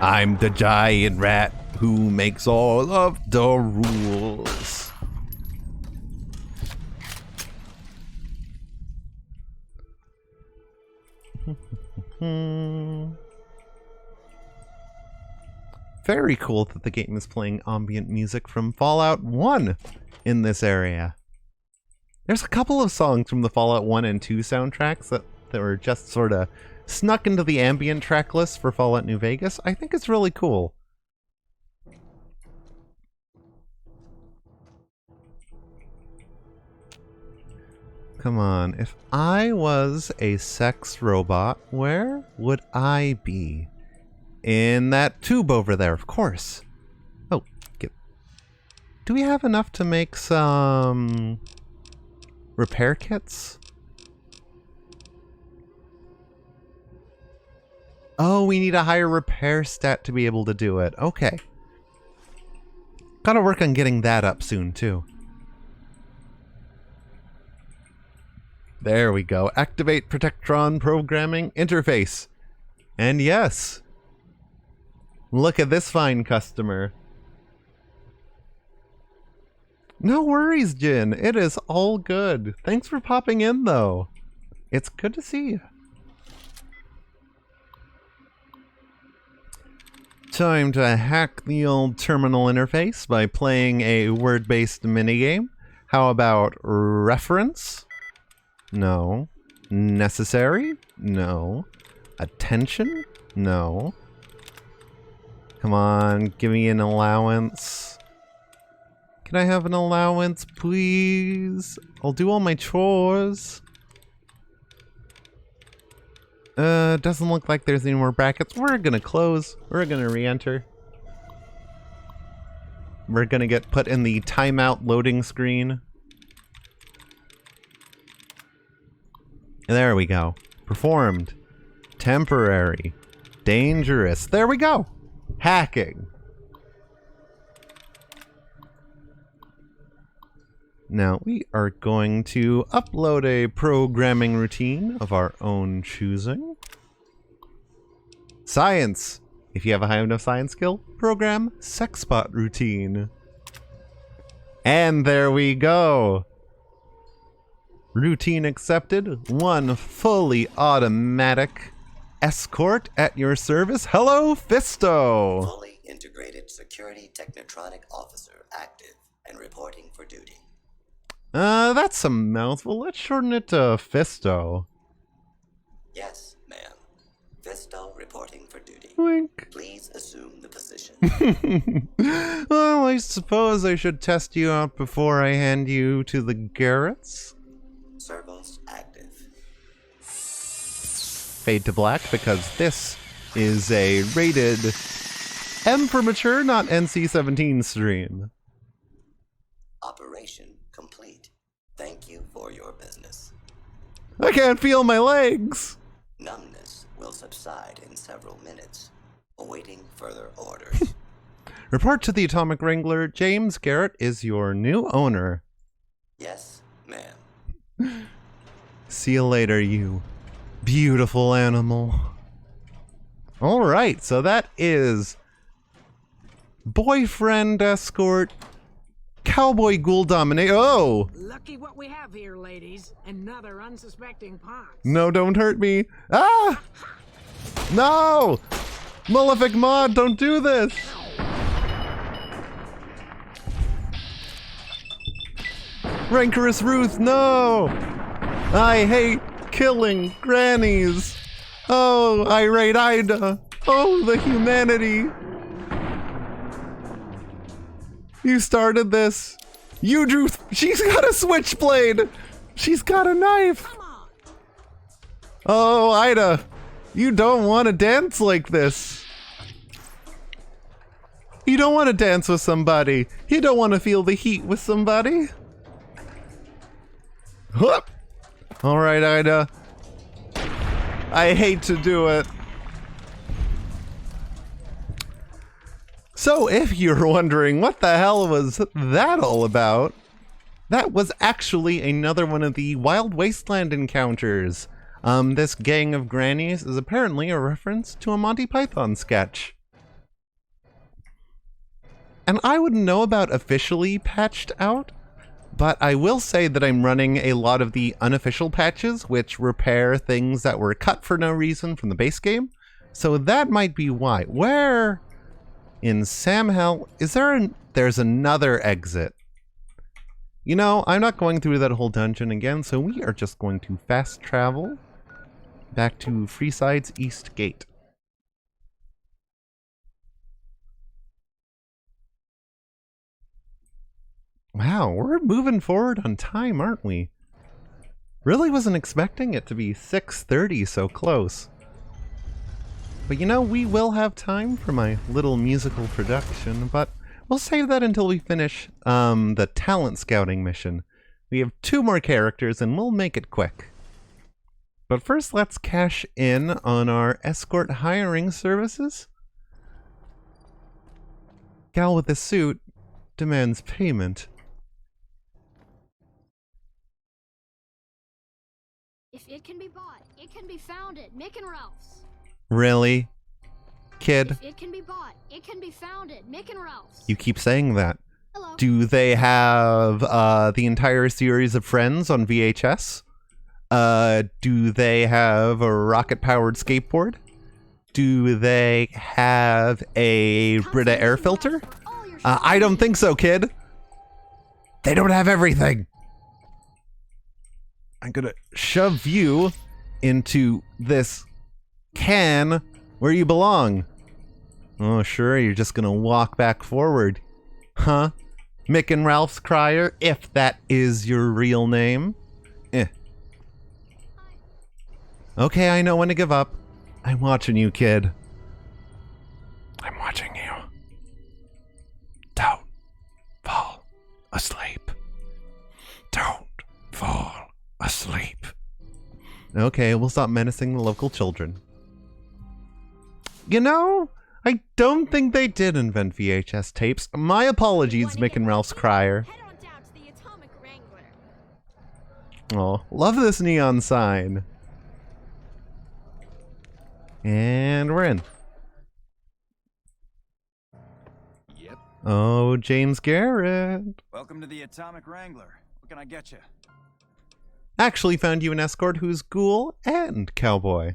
I'm the giant rat who makes all of the rules. Very cool that the game is playing ambient music from Fallout 1 in this area. There's a couple of songs from the Fallout 1 and 2 soundtracks that were just sort of snuck into the ambient track list for Fallout New Vegas. I think it's really cool. Come on, if I was a sex robot, where would I be? In that tube over there, of course. Oh, do we have enough to make some repair kits? Oh, we need a higher repair stat to be able to do it. Okay. Gotta work on getting that up soon, too. There we go. Activate Protectron programming interface. And yes. Look at this fine customer. No worries, Jin. It is all good. Thanks for popping in, though. It's good to see you. Time to hack the old terminal interface by playing a word-based minigame. How about reference? No. Necessary? No. Attention? No. Come on, give me an allowance. Can I have an allowance, please? I'll do all my chores. Doesn't look like there's any more brackets. We're gonna close. We're gonna re-enter. We're gonna get put in the timeout loading screen. There we go. Performed. Temporary. Dangerous. There we go. Hacking. Now we are going to upload a programming routine of our own choosing. Science. If you have a high enough science skill, program Sexbot routine. And there we go. Routine accepted. One fully automatic escort at your service. Hello, Fisto. Fully integrated security technotronic officer active and reporting for duty. That's a mouthful. Let's shorten it to Fisto. Yes, ma'am. Fisto reporting for duty. Wink. Please assume the position. Well, I suppose I should test you out before I hand you to the Garretts. Servos active. Fade to black because this is a rated M for mature, not NC-17 stream. Operation complete. Thank you for your business. I can't feel my legs. Numbness will subside in several minutes. Awaiting further orders. Report to the Atomic Wrangler. James Garrett is your new owner. Yes, ma'am. See you later, you beautiful animal. Alright, so that is boyfriend escort cowboy ghoul dominate. Oh! Lucky what we have here, ladies. Another unsuspecting pox. No, don't hurt me. Ah! No! Malefic Mod, don't do this! Rancorous Ruth, no! I hate killing grannies. Oh, irate Ida. Oh, the humanity. You started this. You drew. She's got a switchblade. She's got a knife. Oh, Ida. You don't want to dance like this. You don't want to dance with somebody. You don't want to feel the heat with somebody. Hup. All right, Ida. I hate to do it. So if you're wondering what the hell was that all about, that was actually another one of the Wild Wasteland encounters. This gang of grannies is apparently a reference to a Monty Python sketch. And I wouldn't know about officially patched out, but I will say that I'm running a lot of the unofficial patches, which repair things that were cut for no reason from the base game. So that might be why. Where in Sam Hell is there's another exit? You know, I'm not going through that whole dungeon again, so we are just going to fast travel back to Freeside's East Gate. Wow, we're moving forward on time, aren't we? Really wasn't expecting it to be 6:30 so close. But you know, we will have time for my little musical production, but we'll save that until we finish the talent scouting mission. We have 2 more characters and we'll make it quick. But first, let's cash in on our escort hiring services. Gal with the suit demands payment. If it can be bought, it can be found at Mick and Ralph's. Really? Kid? If it can be bought, it can be found at Mick and Ralph's. You keep saying that. Hello. Do they have the entire series of Friends on VHS? Do they have a rocket-powered skateboard? Do they have a Brita air filter? I don't think so, kid. They don't have everything. I'm gonna shove you into this can where you belong. Oh, sure, you're just gonna walk back forward. Huh? Mick and Ralph's Crier, if that is your real name. Okay, I know when to give up. I'm watching you, kid. I'm watching you. Don't fall asleep. Don't fall asleep. Okay, we'll stop menacing the local children. You know, I don't think they did invent VHS tapes. My apologies, Mick and Ralph's Crier. Oh, love this neon sign. And we're in. Yep. Oh, James Garrett. Welcome to the Atomic Wrangler. What can I get you? Actually found you an escort who's ghoul and cowboy.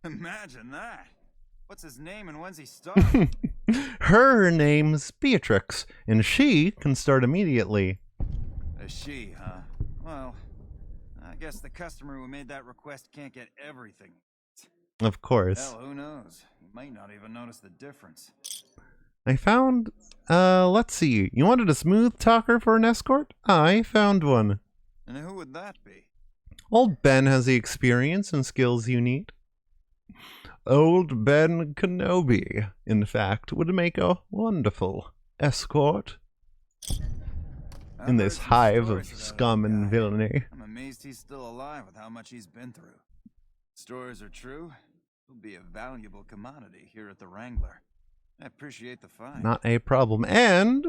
Imagine that. What's his name and when's he start? Her name's Beatrix, and she can start immediately. A she, huh? Well, I guess the customer who made that request can't get everything. Of course. Hell, who knows? You might not even notice the difference. I found, let's see. You wanted a smooth talker for an escort? I found one. And who would that be? Old Ben has the experience and skills you need. Old Ben Kenobi, in fact, would make a wonderful escort in this hive of scum and villainy. I'm amazed he's still alive with how much he's been through. Stories are true. He'll be a valuable commodity here at the Wrangler. I appreciate the find. Not a problem. And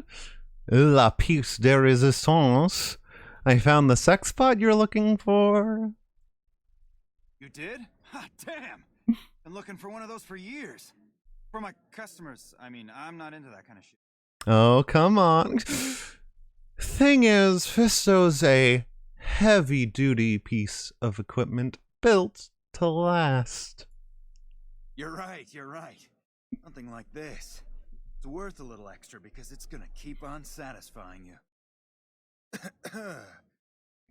la pièce de résistance. I found the sex spot you're looking for. You did? Ha, damn! Been looking for one of those for years. For my customers. I mean, I'm not into that kind of shit. Oh, come on. Thing is, Fisto's a heavy-duty piece of equipment built to last. You're right. Something like this. It's worth a little extra because it's gonna keep on satisfying you.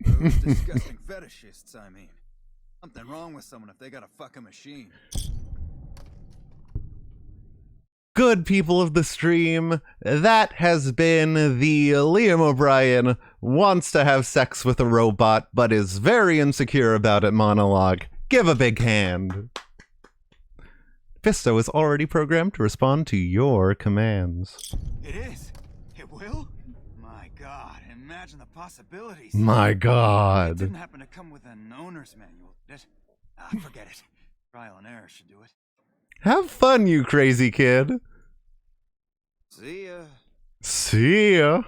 Those disgusting fetishists, I mean. Something wrong with someone if they gotta fuck a machine. Good people of the stream, that has been the Liam O'Brien wants to have sex with a robot but is very insecure about it monologue. Give a big hand. Fisto is already programmed to respond to your commands. It is? It will? My god, imagine the possibilities. My It god. didn't happen to come with an owner's manual, did it? Ah, forget it. Trial and error should do it. Have fun, you crazy kid. See ya. See ya.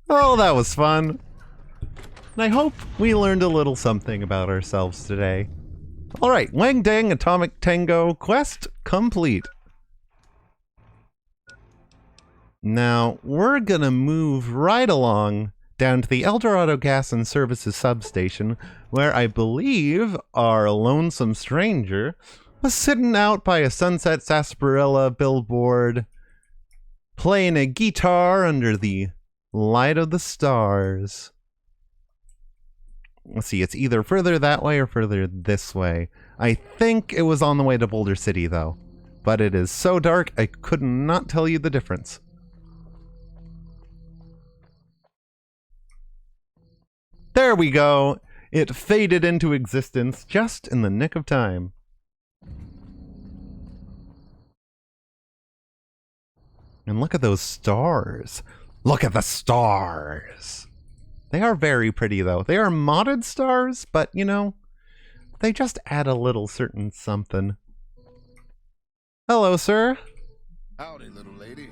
Oh, that was fun. And I hope we learned a little something about ourselves today. Alright, Wang Dang Atomic Tango quest complete. Now, we're gonna move right along down to the Eldorado Gas and Services substation, where I believe our lonesome stranger was sitting out by a Sunset Sarsaparilla billboard, playing a guitar under the light of the stars. Let's see, it's either further that way or further this way. I think it was on the way to Boulder City, though. But it is so dark, I could not tell you the difference. There we go! It faded into existence just in the nick of time. And look at those stars. Look at the stars! They are very pretty, though. They are modded stars, but, you know, they just add a little certain something. Hello, sir. Howdy, little lady.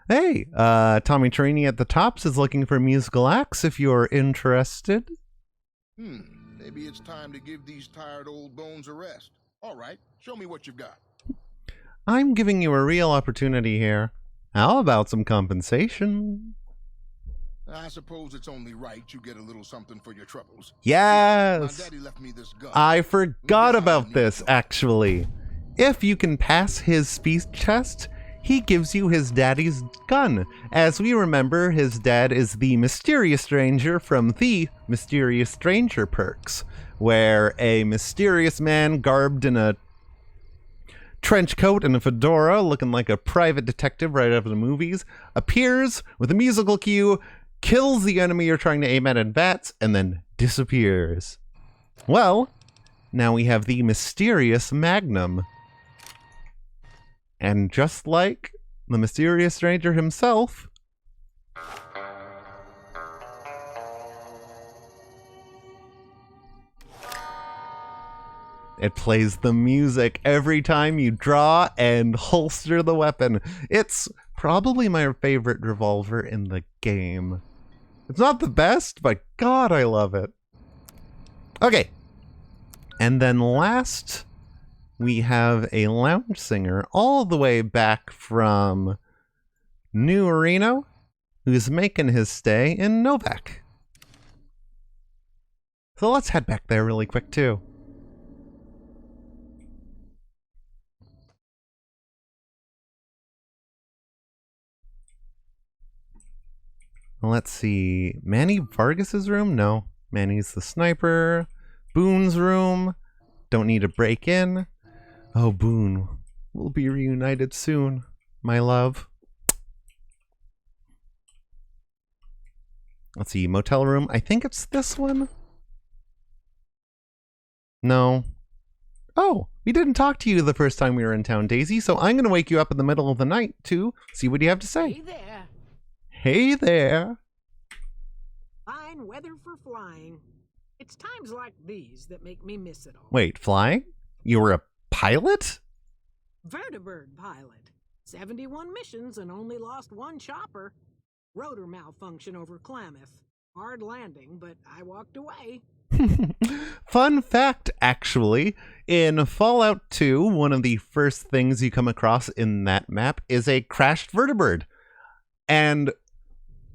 Hey, Tommy Trini at the Tops is looking for musical acts if you're interested. Maybe it's time to give these tired old bones a rest. All right, show me what you've got. I'm giving you a real opportunity here. How about some compensation? I suppose it's only right you get a little something for your troubles. Yes! My daddy left me this gun. I forgot about this, actually. If you can pass his speech test, he gives you his daddy's gun. As we remember, his dad is the mysterious stranger from the Mysterious Stranger perks, where a mysterious man garbed in a trench coat and a fedora, looking like a private detective right out of the movies, appears with a musical cue, kills the enemy you're trying to aim at in VATS, and then disappears. Well, now we have the mysterious Magnum. And just like the mysterious stranger himself, it plays the music every time you draw and holster the weapon. It's probably my favorite revolver in the game. It's not the best, but God, I love it. Okay. And then last, we have a lounge singer all the way back from New Reno, who's making his stay in Novak. So let's head back there really quick, too. Let's see. Manny Vargas's room? No. Manny's the sniper. Boone's room. Don't need to break in. Oh, Boone. We'll be reunited soon, my love. Let's see. Motel room. I think it's this one. No. Oh, we didn't talk to you the first time we were in town, Daisy, so I'm going to wake you up in the middle of the night to see what you have to say. Hey there. Hey there. Fine weather for flying. It's times like these that make me miss it all. Wait, flying? You were a pilot? Vertibird pilot. 71 missions and only lost one chopper. Rotor malfunction over Klamath. Hard landing, but I walked away. Fun fact, actually, in Fallout 2, one of the first things you come across in that map is a crashed vertibird. And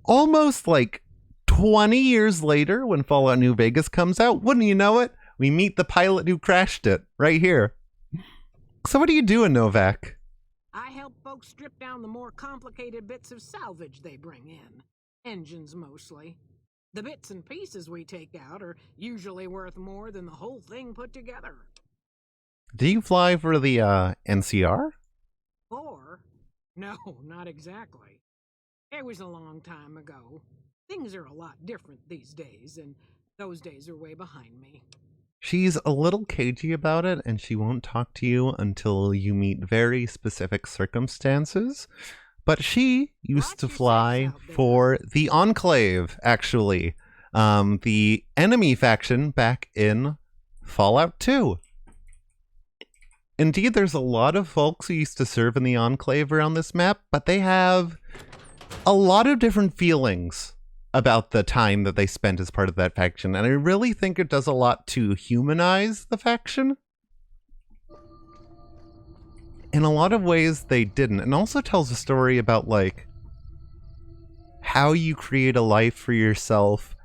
almost like 20 years later, when Fallout New Vegas comes out, wouldn't you know it, we meet the pilot who crashed it right here. So what do you do in Novak? I help folks strip down the more complicated bits of salvage they bring in. Engines mostly. The bits and pieces we take out are usually worth more than the whole thing put together. Do you fly for the NCR? Or? No, not exactly. It was a long time ago. Things are a lot different these days, and those days are way behind me. She's a little cagey about it, and she won't talk to you until you meet very specific circumstances. But she used to fly for the Enclave, actually. the enemy faction back in Fallout 2. Indeed, there's a lot of folks who used to serve in the Enclave around this map, but they have a lot of different feelings about the time that they spent as part of that faction, and I really think it does a lot to humanize the faction. In a lot of ways, they didn't, and also tells a story about, like, how you create a life for yourself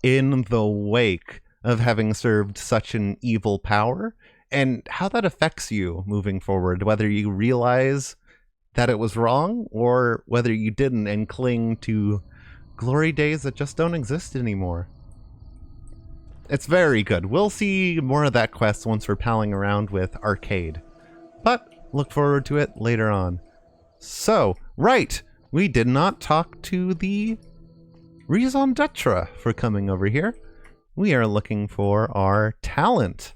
in the wake of having served such an evil power, and how that affects you moving forward, whether you realize that it was wrong or whether you didn't and cling to glory days that just don't exist anymore. It's very good. We'll see more of that quest once we're palling around with Arcade, but look forward to it later on. So, right, we did not talk to the raison d'etre for coming over here. We are looking for our talent.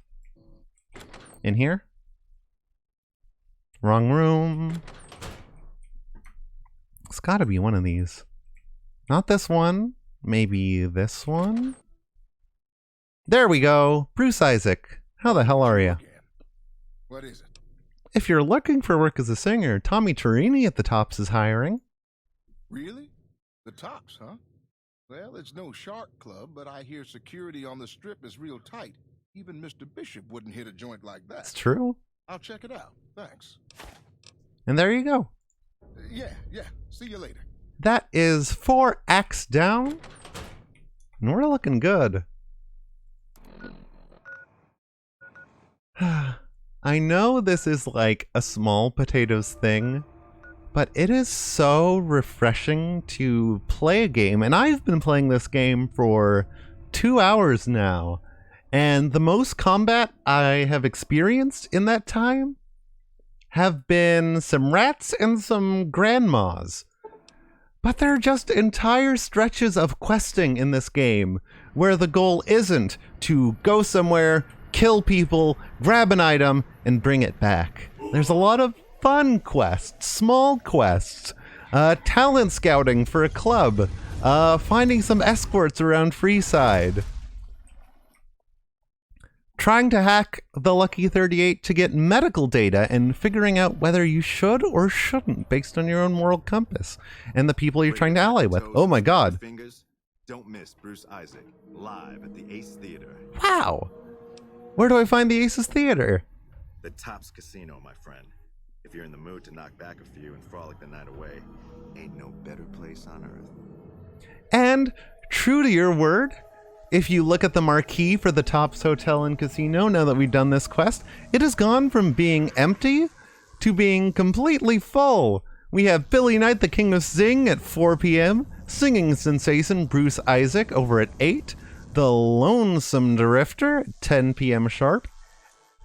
In here? Wrong room. It's gotta be one of these. Not this one. Maybe this one? There we go. Bruce Isaac. How the hell are you? What is it? If you're looking for work as a singer, Tommy Turini at the Tops is hiring. Really? The Tops, huh? Well, it's no shark club, but I hear security on the strip is real tight. Even Mr. Bishop wouldn't hit a joint like that. It's true. I'll check it out. Thanks. And there you go. Yeah. See you later. That is 4 acts down. And we're looking good. I know this is like a small potatoes thing, but it is so refreshing to play a game. And I've been playing this game for 2 hours now. And the most combat I have experienced in that time have been some rats and some grandmas. But there are just entire stretches of questing in this game where the goal isn't to go somewhere, kill people, grab an item, and bring it back. There's a lot of fun quests, small quests, talent scouting for a club, finding some escorts around Freeside, trying to hack the Lucky 38 to get medical data and figuring out whether you should or shouldn't based on your own moral compass and the people you're trying to ally with. Oh my god. Don't miss Bruce Isaac live at the Ace Theater. Wow. Where do I find the Aces Theater? The Tops Casino, my friend. If you're in the mood to knock back a few and frolic the night away, ain't no better place on earth. And true to your word, if you look at the marquee for the Tops Hotel and Casino, now that we've done this quest, it has gone from being empty to being completely full. We have Billy Knight, the King of Zing at 4 p.m., singing sensation Bruce Isaac over at 8, the Lonesome Drifter at 10 p.m. sharp,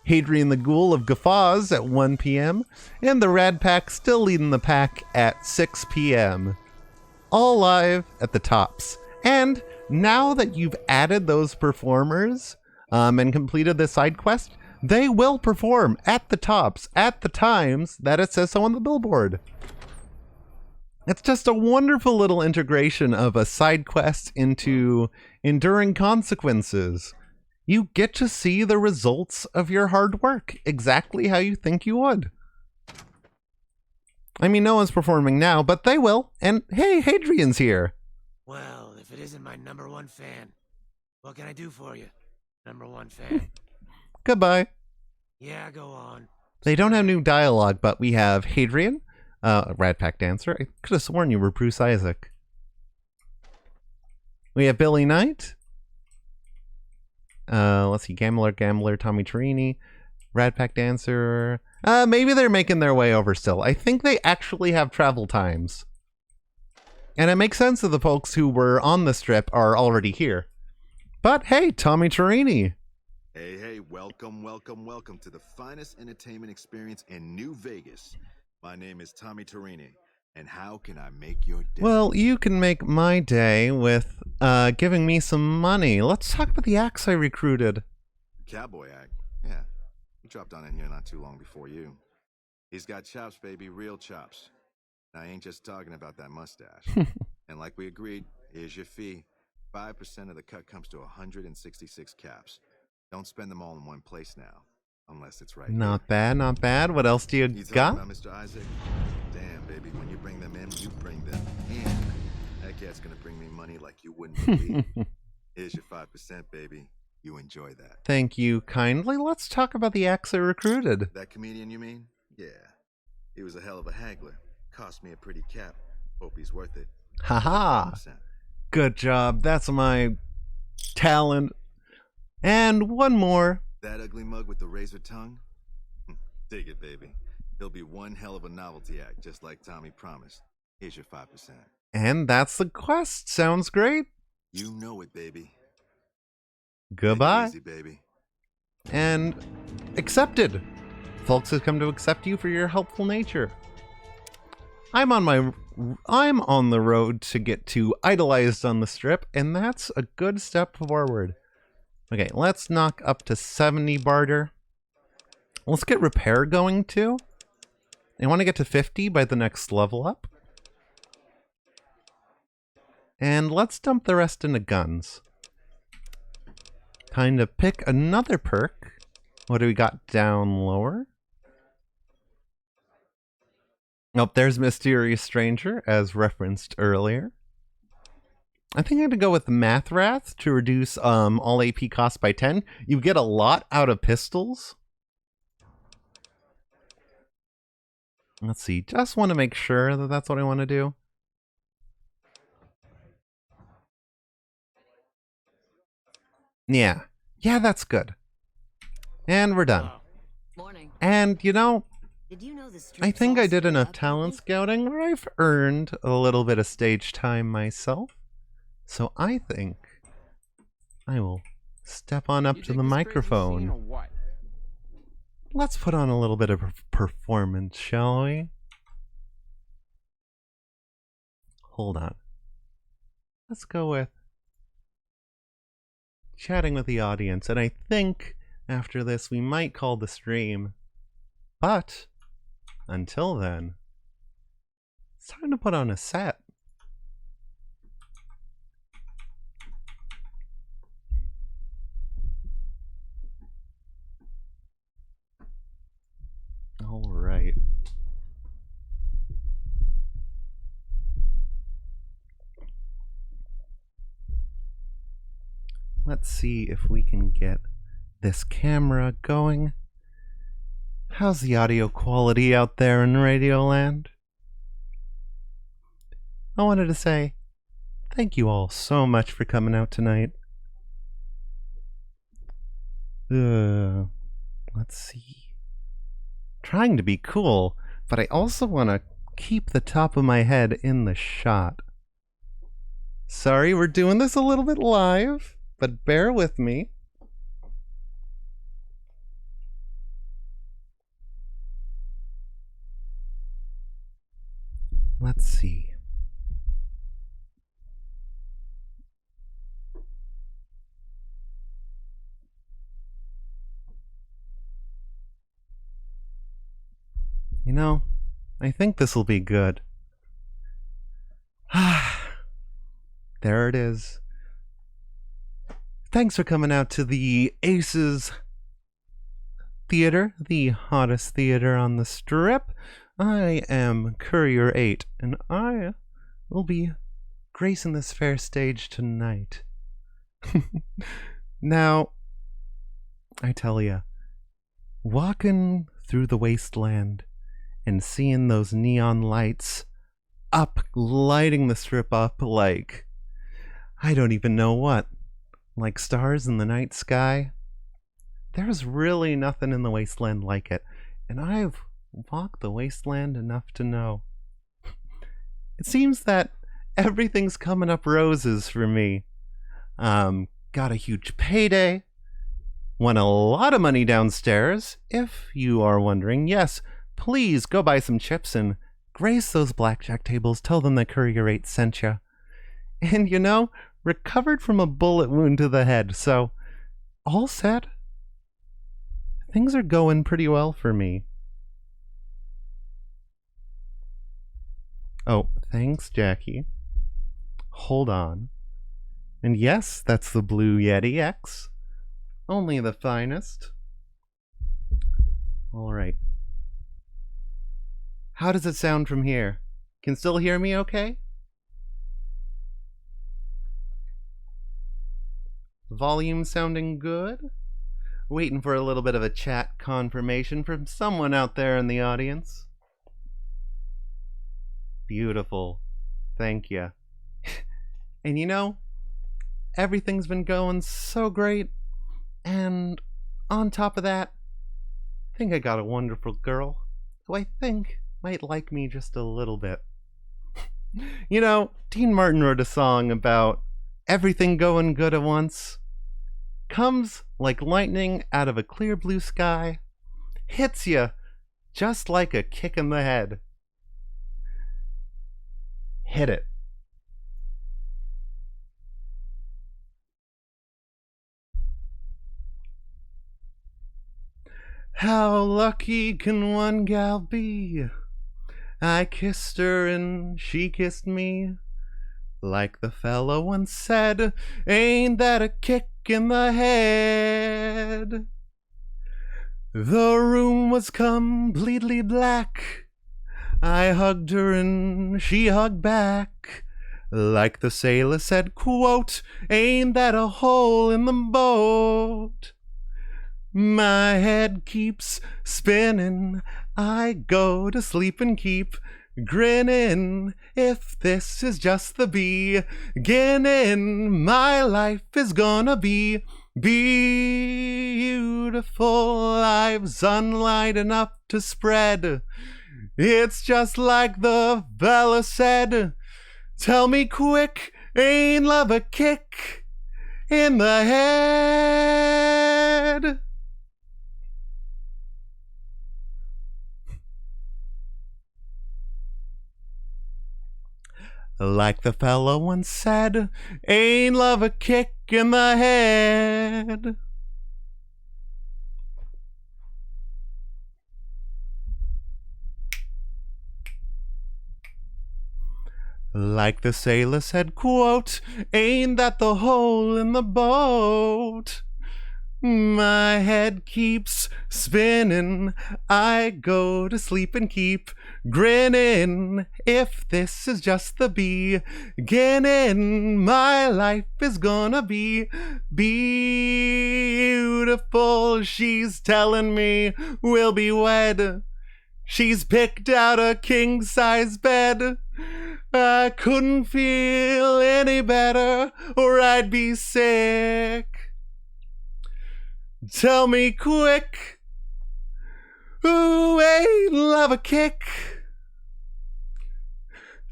Hadrian the Ghoul of Guffaws at 1 p.m., and the Rad Pack still leading the pack at 6 p.m. All live at the Tops. And now that you've added those performers and completed the side quest, they will perform at the Tops at the times that it says so on the billboard. It's just a wonderful little integration of a side quest into enduring consequences. You get to see the results of your hard work, exactly how you think you would. I mean, no one's performing now, but they will. And hey, Hadrian's here. Well, if it isn't my #1 fan, what can I do for you, #1 fan? Goodbye. Yeah, go on. They don't have new dialogue, but we have Hadrian, Rad Pack dancer. I could have sworn you were Bruce Isaac. We have Billy Knight. Let's see, Gambler, Tommy Turini, Rad Pack dancer. Maybe they're making their way over still. I think they actually have travel times. And it makes sense that the folks who were on the strip are already here. But hey, Tommy Turini. Hey, welcome to the finest entertainment experience in New Vegas. My name is Tommy Turini, and how can I make your day? Well, you can make my day with giving me some money. Let's talk about the acts I recruited. Cowboy act? Yeah, he dropped on in here not too long before you. He's got chops, baby, real chops. I ain't just talking about that mustache. And like we agreed, here's your fee. 5% of the cut comes to 166 caps. Don't spend them all in one place now, unless it's right Not bad, not bad. What else do you here. got? About Mr. Isaac? Damn, baby, when you bring them in, you bring them in. That cat's gonna bring me money like you wouldn't believe. Here's your 5%, baby. You enjoy that. Thank you kindly. Let's talk about the acts I recruited. That comedian, you mean? Yeah. He was a hell of a haggler. Cost me a pretty cap. Hope he's worth it. Haha. 5%. Good job. That's my talent. And one more. That ugly mug with the razor tongue? Dig it, baby. He'll be one hell of a novelty act, just like Tommy promised. Here's your 5%. And that's the quest. Sounds great. You know it, baby. Goodbye. Take it easy, baby. And accepted. Folks have come to accept you for your helpful nature. I'm on the road to get to idolized on the strip, and that's a good step forward. Okay, let's knock up to 70 barter. Let's get repair going too. I want to get to 50 by the next level up. And let's dump the rest into guns. Kind of pick another perk. What do we got down lower? Nope, there's Mysterious Stranger, as referenced earlier. I think I'm going to go with Math Wrath to reduce all AP cost by 10. You get a lot out of pistols. Let's see, just want to make sure that that's what I want to do. Yeah, that's good. And we're done. Morning. And, you know, Did you know the I think I did enough up talent scouting where I've earned a little bit of stage time myself. So I think I will step on up to the microphone. Let's put on a little bit of performance, shall we? Hold on. Let's go with chatting with the audience, and I think after this we might call the stream. But until then, it's time to put on a set. All right. Let's see if we can get this camera going. How's the audio quality out there in Radioland? I wanted to say thank you all so much for coming out tonight. Let's see. Trying to be cool, but I also want to keep the top of my head in the shot. Sorry, we're doing this a little bit live, but bear with me. Let's see. You know, I think this will be good. There it is. Thanks for coming out to the Aces Theater, the hottest theater on the strip. I am Courier 8, and I will be gracing this fair stage tonight. Now, I tell ya, walking through the wasteland and seeing those neon lights up, lighting the strip up like, I don't even know what, like stars in the night sky. There's really nothing in the wasteland like it, and I've walked the wasteland enough to know. It seems that everything's coming up roses for me. Got a huge payday, won a lot of money downstairs. If you are wondering, yes, please go buy some chips and grace those blackjack tables. Tell them that Courier 8 sent you. And you know, recovered from a bullet wound to the head. So, all set. Things are going pretty well for me. Oh, thanks, Jackie. Hold on. And yes, that's the Blue Yeti X. Only the finest. Alright. How does it sound from here? Can still hear me okay? Volume sounding good? Waiting for a little bit of a chat confirmation from someone out there in the audience. Beautiful. Thank you. And you know, everything's been going so great. And on top of that, I think I got a wonderful girl who I think might like me just a little bit. You know, Dean Martin wrote a song about everything going good at once. Comes like lightning out of a clear blue sky. Hits you just like a kick in the head. Hit it. How lucky can one gal be? I kissed her and she kissed me. Like the fellow once said, ain't that a kick in the head? The room was completely black. I hugged her and she hugged back. Like the sailor said, quote, ain't that a hole in the boat? My head keeps spinning. I go to sleep and keep grinning. If this is just the beginning, my life is gonna be beautiful. I've sunlight enough to spread. It's just like the fella said. Tell me quick, ain't love a kick in the head? Like the fellow once said, ain't love a kick in the head? Like the sailor said, quote, ain't that the hole in the boat? My head keeps spinning. I go to sleep and keep grinning. If this is just the beginning, my life is gonna be beautiful. She's telling me we'll be wed. She's picked out a king-size bed. I couldn't feel any better or I'd be sick. Tell me quick, ooh, ain't love a kick?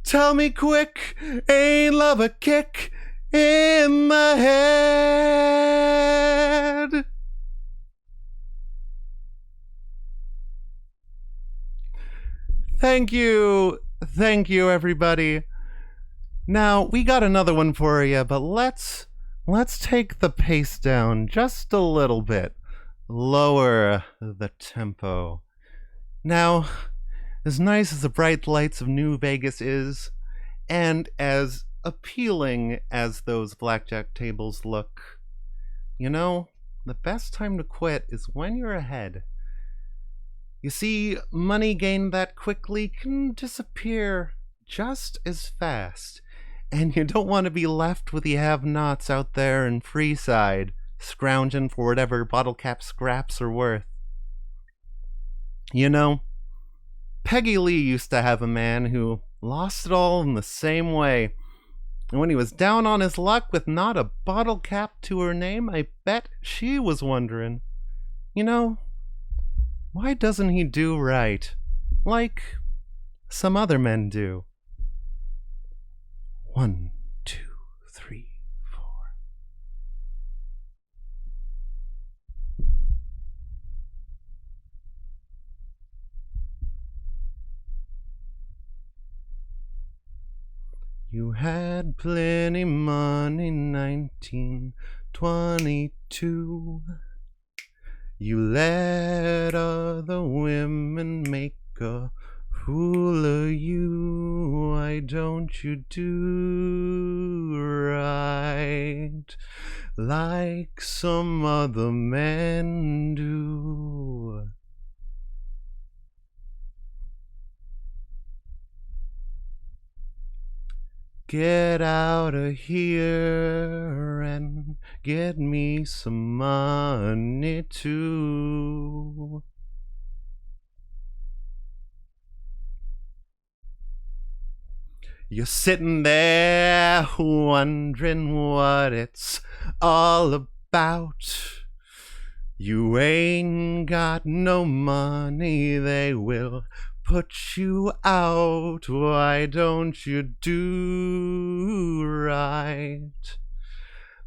Tell me quick, ain't love a kick in the head? Thank you everybody. Now, we got another one for you, but let's take the pace down just a little bit. Lower the tempo. Now, as nice as the bright lights of New Vegas is, and as appealing as those blackjack tables look, you know, the best time to quit is when you're ahead. You see, money gained that quickly can disappear just as fast. And you don't want to be left with the have-nots out there in Freeside, scrounging for whatever bottle cap scraps are worth. You know, Peggy Lee used to have a man who lost it all in the same way. And when he was down on his luck with not a bottle cap to her name, I bet she was wondering, you know, why doesn't he do right, like some other men do? 1, 2, 3, 4. You had plenty money, 1922. You let other women make a Fool of you, why don't you do right like some other men do? Get out of here and get me some money too. You're sitting there wondering what it's all about. You ain't got no money, they will put you out. Why don't you do right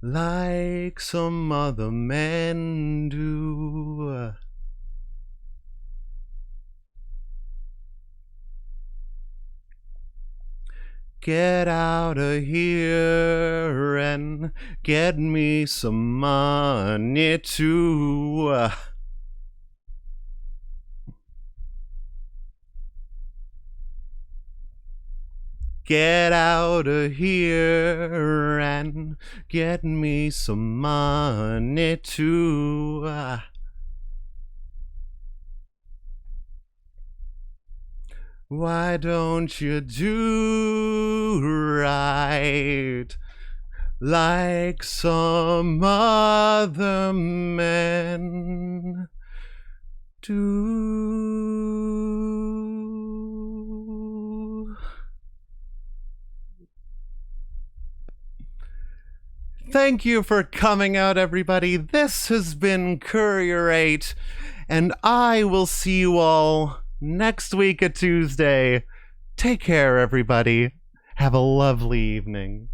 like some other men do? Get out of here and get me some money too. Get out of here and get me some money too. Why don't you do right like some other men do? Thank you for coming out, everybody. This has been Courier 8, and I will see you all next week, a Tuesday. Take care, everybody. Have a lovely evening.